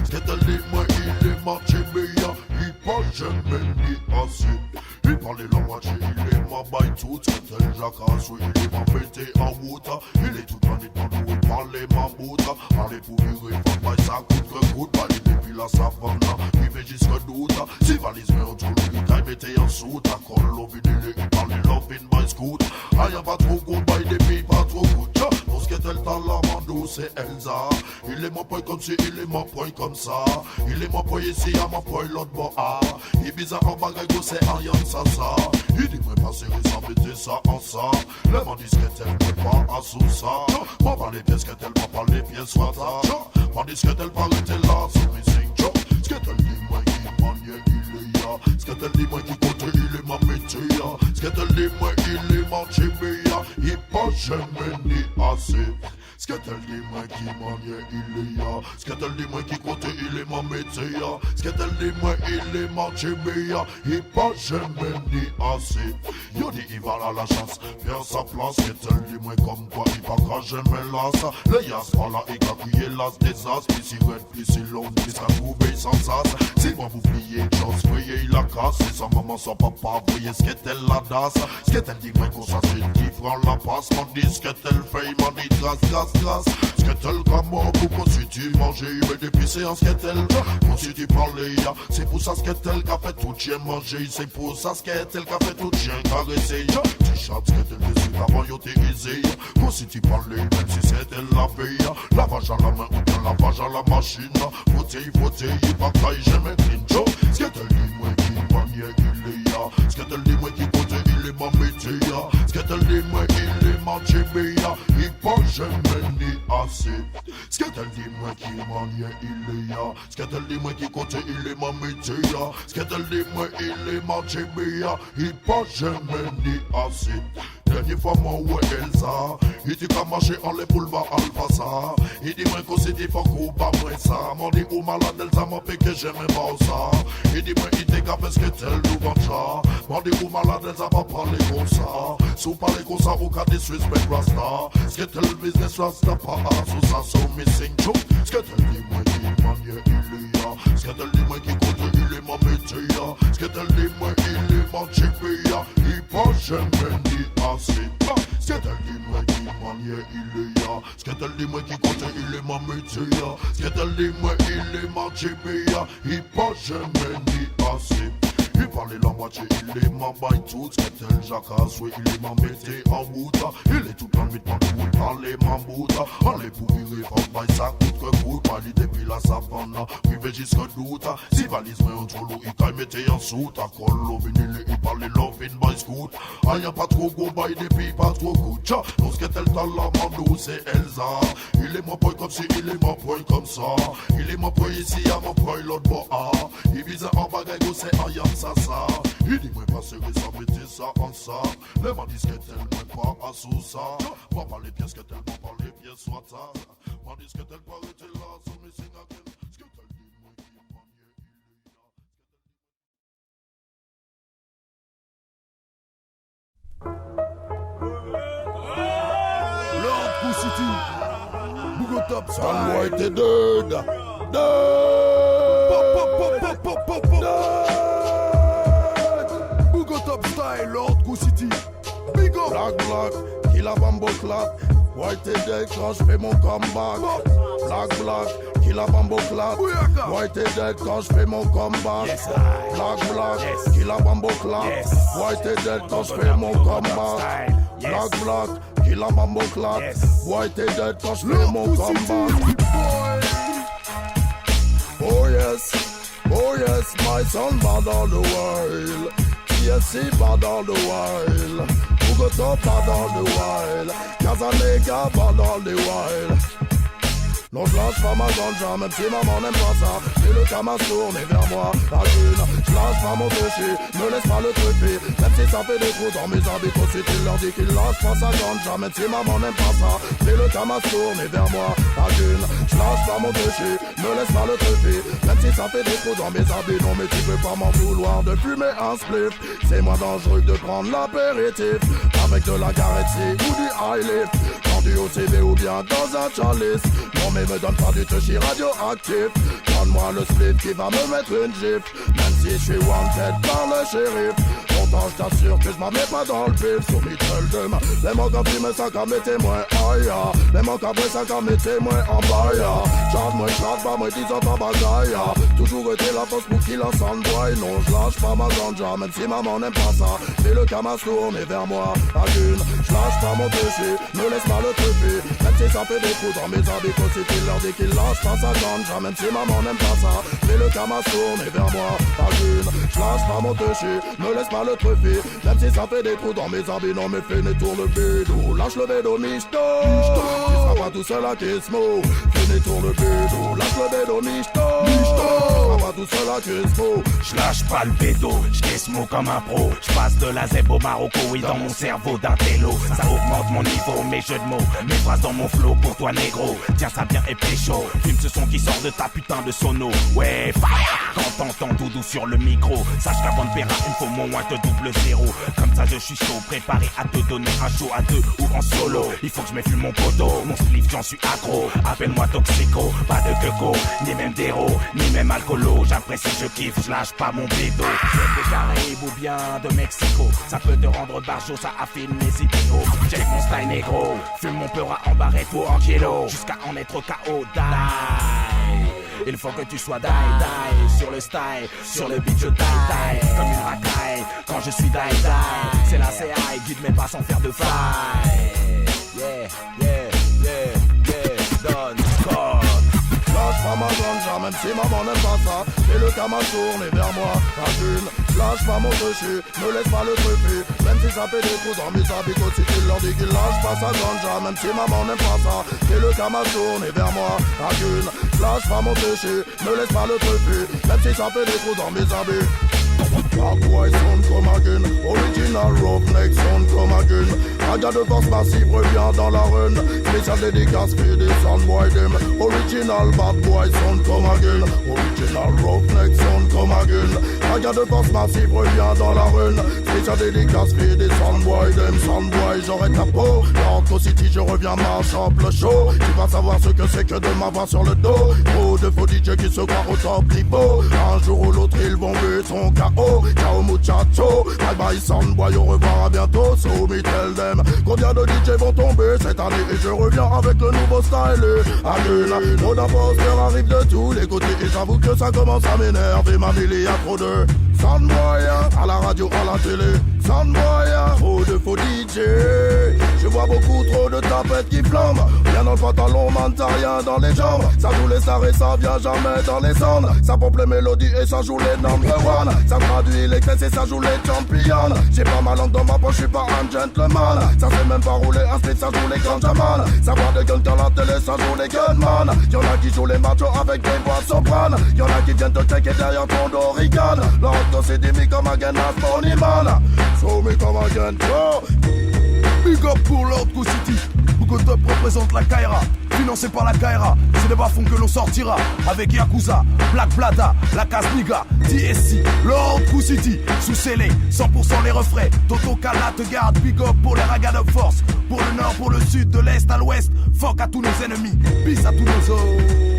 Ce que t'as dit, moi, il est ma chébéa. Il pense jamais ni assez. Il parlait la moitié, il est ma baille tout. C'est un jacasse, il est ma pété en route. Il est tout en étant d'où il parlait ma boutre. Allez pour virer, faut pas ça coûte que coûte. Valide depuis la savane, vivez jusque doute. Si valise mais on trouve le time était en soute. À col l'eau vinyle, il parlait love in my scoot. Ah y'a pas trop good, by depuis pas trop good. Parce que tel talent, Mando c'est Elsa. Il est mon point comme si, il est mon point comme ça. Il est mon point ici, à mon point l'autre bon. Ah, il bizarre en bagaille, c'est Ariane Sassa. Il dit moi pas sérieux sans mettre ça en ça. Le monde dit que tel peut pas à sous ça. Moi pas les pièces que tel, moi pas les pièces soit ça. Moi dit que tel pas était là, c'est missing joe. Ce que tel dit moi qui manie, il est ya. Ce que tel dit moi qui compte, il est ma métier. Ce que tel dit moi, il est ma chébéa. Il pense jamais ni assez. Ce que tel dit moi qui manie, il est ya. Ce que tel dit moi qui compte, il est ma métier. Ce que tel dit moi, il est ma chébéa. Il pense jamais ni assez. Yo dit il va à la chance, faire sa place. Que tel dit moi comme toi, il pas grand jamais là. Le yas voilà, il a crié l'as des as. Puis si red, puis si long, puis ça trouve sans sas. Si moi vous pliez, chance, voyez la casse. Si sa maman, son papa, voyez ce que tel la dasse. Ce que tel dit moi qu'on ça c'est qui prend la passe. M'en dit ce que tel fait, m'en dit grâce. Ce que tel comme moi, pourquoi si tu manges, il veut dépisser en ce que tel. Quand si tu parlais, c'est pour ça ce que tel qu'a fait tout chien manger. C'est pour ça ce que tel qu'a fait tout chien caresser. Tu chantes ce que tel dessus avant yo t'es aisé. Quand si tu parlais, même si c'était la veille. Lavage à la main ou bien lavage à la machine. Fauteuil, bataille, jamais clean. Ce que tel dit moi qui manie, il est ya. Ce que tel dit moi qui compte, il est ma métier. Ce que tel dit moi, il est ma chébéa. Il pense jamais ni assez. Ce que tel dit moi qui manie, il est ya. Ce que tel dit moi qui compte, il est ma métier. Ce que tel dit moi, il est ma chébéa. Il pense jamais ni assez. Dernière fois moi où Elsa. Il dit qu'à marcher en les boulevards Alpassa. Il dit moi qu'on s'est dit faut qu'on pas moins ça. M'en dit où malade Elsa m'a fait que j'aimais pas ça. Il dit moi il t'est qu'à parce que tel nous vend ça. M'en dit où malade Elsa va parler comme ça. Si vous parlez comme ça, vous cadez suspect rasta. Ce que tel business rasta pas sous ça, so missing joke. Ce que tel dit moi qui manie, il est ya. Ce que tel dit moi qui compte, il est ma métier. Ce que tel dit moi, il est ma chébéa. Il pense jamais ni assez. Ce que tel dit moi qui manie, il est ya. Ce que tel dit moi qui compte, il est ma métier. Ce que tel dit moi, il est ma chébéa. Il pense jamais ni assez. Il parlait la moitié, il est ma baille tout. Ce que tel jacasse, oui, il est ma métier en route. Il est tout en mythe, ma route, parler ma boute. Allez pour virer, faut baille ça coûte que coûte. Valide depuis la savane, vivez jusque doute. Si valise mais on trouve l'eau, il t'a mettez en soute. À col l'eau vinyle, il parlait love in my scoot. Ah y'a pas trop go baille depuis pas trop good. Parce que tel talent, Mando c'est Elsa. Il est mon point comme si, il est mon point comme ça. Il est mon point ici, à mon point l'autre bon. Ah, il vise en bagaille, c'est Ariane Sassa. Il dit moi pas sérieux sans mettre ça en ça. Le man dit que tel moi pas à sous ça. Moi pas les pièces que tel, moi pas les pièces soit ça. Moi dit que tel pas été là, so missing again. Ce que tel dit moi qui manie, il est là. Lord Cool City, Bougo Top Stanway t'es dead. Bougo Top Style, Lord Cool City. Big up. Black, Kill a Bambo Clap. White et dead quand je fais mon comeback. Black, kill a bambo clap. White et dead quand je fais mon comeback. Black, kill a bambo clap. White et dead quand je fais mon comeback. Black, kill a bambo clap. White et dead quand je fais mon comeback. Oh yes, my son bad all the while. TSC bad all the while. Bogota bad all the while. Casanega bad all the while. Non, je lâche pas ma ganja, même si maman n'aime pas ça. Et le camas tourne vers moi, la lune. Je lâche pas mon péché, me laisse pas le truffer. Même si ça fait des trous dans mes habits, ensuite il leur dit qu'il lâche pas sa ganja, même si maman n'aime pas ça. Et le camas tourne vers moi, la lune. Je lâche pas mon péché, me laisse pas le truffer. Même si ça fait des trous dans mes habits, non mais tu peux pas m'en vouloir de fumer un spliff. C'est moins dangereux que de prendre l'apéritif avec de la Garetti ou du high lift. Du OCB ou bien dans un chalice. Non mais me donne pas du touchy radioactif. Donne-moi le split qui va me mettre une gifle. Même si je suis wanted par le shérif. Pourtant je t'assure que je m'en mets pas dans le pif. Sur Mitteldum, les manques à fumer ça qu'à mes témoins. Aïe, les manques après ça qu'à mes témoins en baïa. Chante pas moi 10 ans pas bagaille. Toujours été la force pour qu'il en s'en boy. Non je lâche pas ma ganja même si maman n'aime pas ça. Et le camas tourne vers moi à lune. Je lâche pas mon péché, me laisse pas le truffer. Même si ça fait des trous dans mes habits, quand c'est qu'il leur dit qu'il lâche pas sa ganja. Même si maman n'aime pas ça. Mais le camas tourne vers moi à lune. Je lâche pas mon péché, me laisse pas le truffer. Même si ça fait des trous dans mes habits, non mais fais tourne le bédou. Lâche le bédo michto. Tu seras pas tout seul à Kismo. Fais tourne le bédo. Lâche le bédo michto. Tu seras pas tout seul à Kismo. Je lâche pas le bédo, je Kismo comme un pro. Je passe de la zeb au Marocco, oui dans mon cerveau d'un télo. Ça augmente mon niveau, mes jeux de mots, mes phrases dans mon flow pour toi négro. Tiens ça bien et pécho, fume ce son qui sort de ta putain de sono. Ouais fire, quand t'entends Doudou sur le micro. Sache qu'avant de Béra, il me faut mon moins de double zéro. Comme ça je suis chaud, préparé à te donner un show à deux ou en solo. Il faut que je m'effume mon poteau, mon spliff j'en suis accro. Appelle-moi toxico, pas de queco, ni même d'héros, ni même alcoolo. J'apprécie, je kiffe, je lâche pas mon bédo. C'est des Caraïbes ou bien de Mexico. Ça peut te rendre barjo, ça affine mes idéaux. Check mon style négro, fume mon peura en barrette ou en kilo. Jusqu'à en être KO, die. Il faut que tu sois die, sur le style, sur le beat je die, comme une racaille, quand je suis die. C'est la CI, guide mes pas sans faire de faille. Donne code. Lâche pas ma ganja même si maman n'aime pas ça. Et le camas tourne vers moi à lune. Lâche pas mon dessus, me laisse pas le truffer. Même si ça fait des trous dans mes habits, quand il leur dit qu'il lâche pas sa ganja même si maman n'aime pas ça. Et le camas tourne vers moi à lune. Lâche pas mon dessus, me laisse pas le truffer. Même si ça fait des trous dans mes habits. Black boy sound come again, original roughneck sound come again. Raga de force massive revient dans la run. Spécial dédicace fait des soundboy dem. Original bad boy sound come again, original roughneck sound come again. Raga de force massive revient dans la run. Spécial dédicace fait des soundboy dem. Soundboy j'aurai ta peau. Dans City je reviens marchant le show. Tu vas savoir ce que c'est que de m'avoir sur le dos. Trop de faux DJ qui se croient au top niveau. Un jour ou l'autre ils vont buter son KO. Ciao muchacho, bye bye soundboy, au revoir à bientôt. So me tell them, combien de DJ vont tomber cette année. Et je reviens avec le nouveau style. À lune, nos imposteurs arrivent de tous les côtés. Et j'avoue que ça commence à m'énerver. Ma ville y a trop de soundboy, à la radio, à la télé. Soundboy, trop de faux DJ. Je vois beaucoup trop de tapettes qui flambent. Rien dans le pantalon, man, t'as rien dans les jambes. Ça joue les stars et ça vient jamais dans les ondes. Ça pompe les mélodies et ça joue les number one. Ça traduit les classes et ça joue les champions. J'ai pas ma langue dans ma poche, je suis pas un gentleman. Ça sait même pas rouler un split, ça joue les ganjaman. Ça voit des guns dans la télé, ça joue les gunman. Y'en a qui jouent les machos avec des voix sopranes. Y'en a qui viennent te checker derrière ton dorican. L'autre c'est des mi comme again as money man. So me come again, oh. Big up pour Lord Go City. Hugo Top représente la Kaira, financé par la Kaira. C'est des bas-fonds que l'on sortira avec Yakuza, Black Blada, la Casniga, TSC, Lord Go City. Sous scellé, 100% les refrains. Toto Kala te garde, big up pour les ragas de force. Pour le nord, pour le sud, de l'est à l'ouest. Fuck à tous nos ennemis, peace à tous nos os.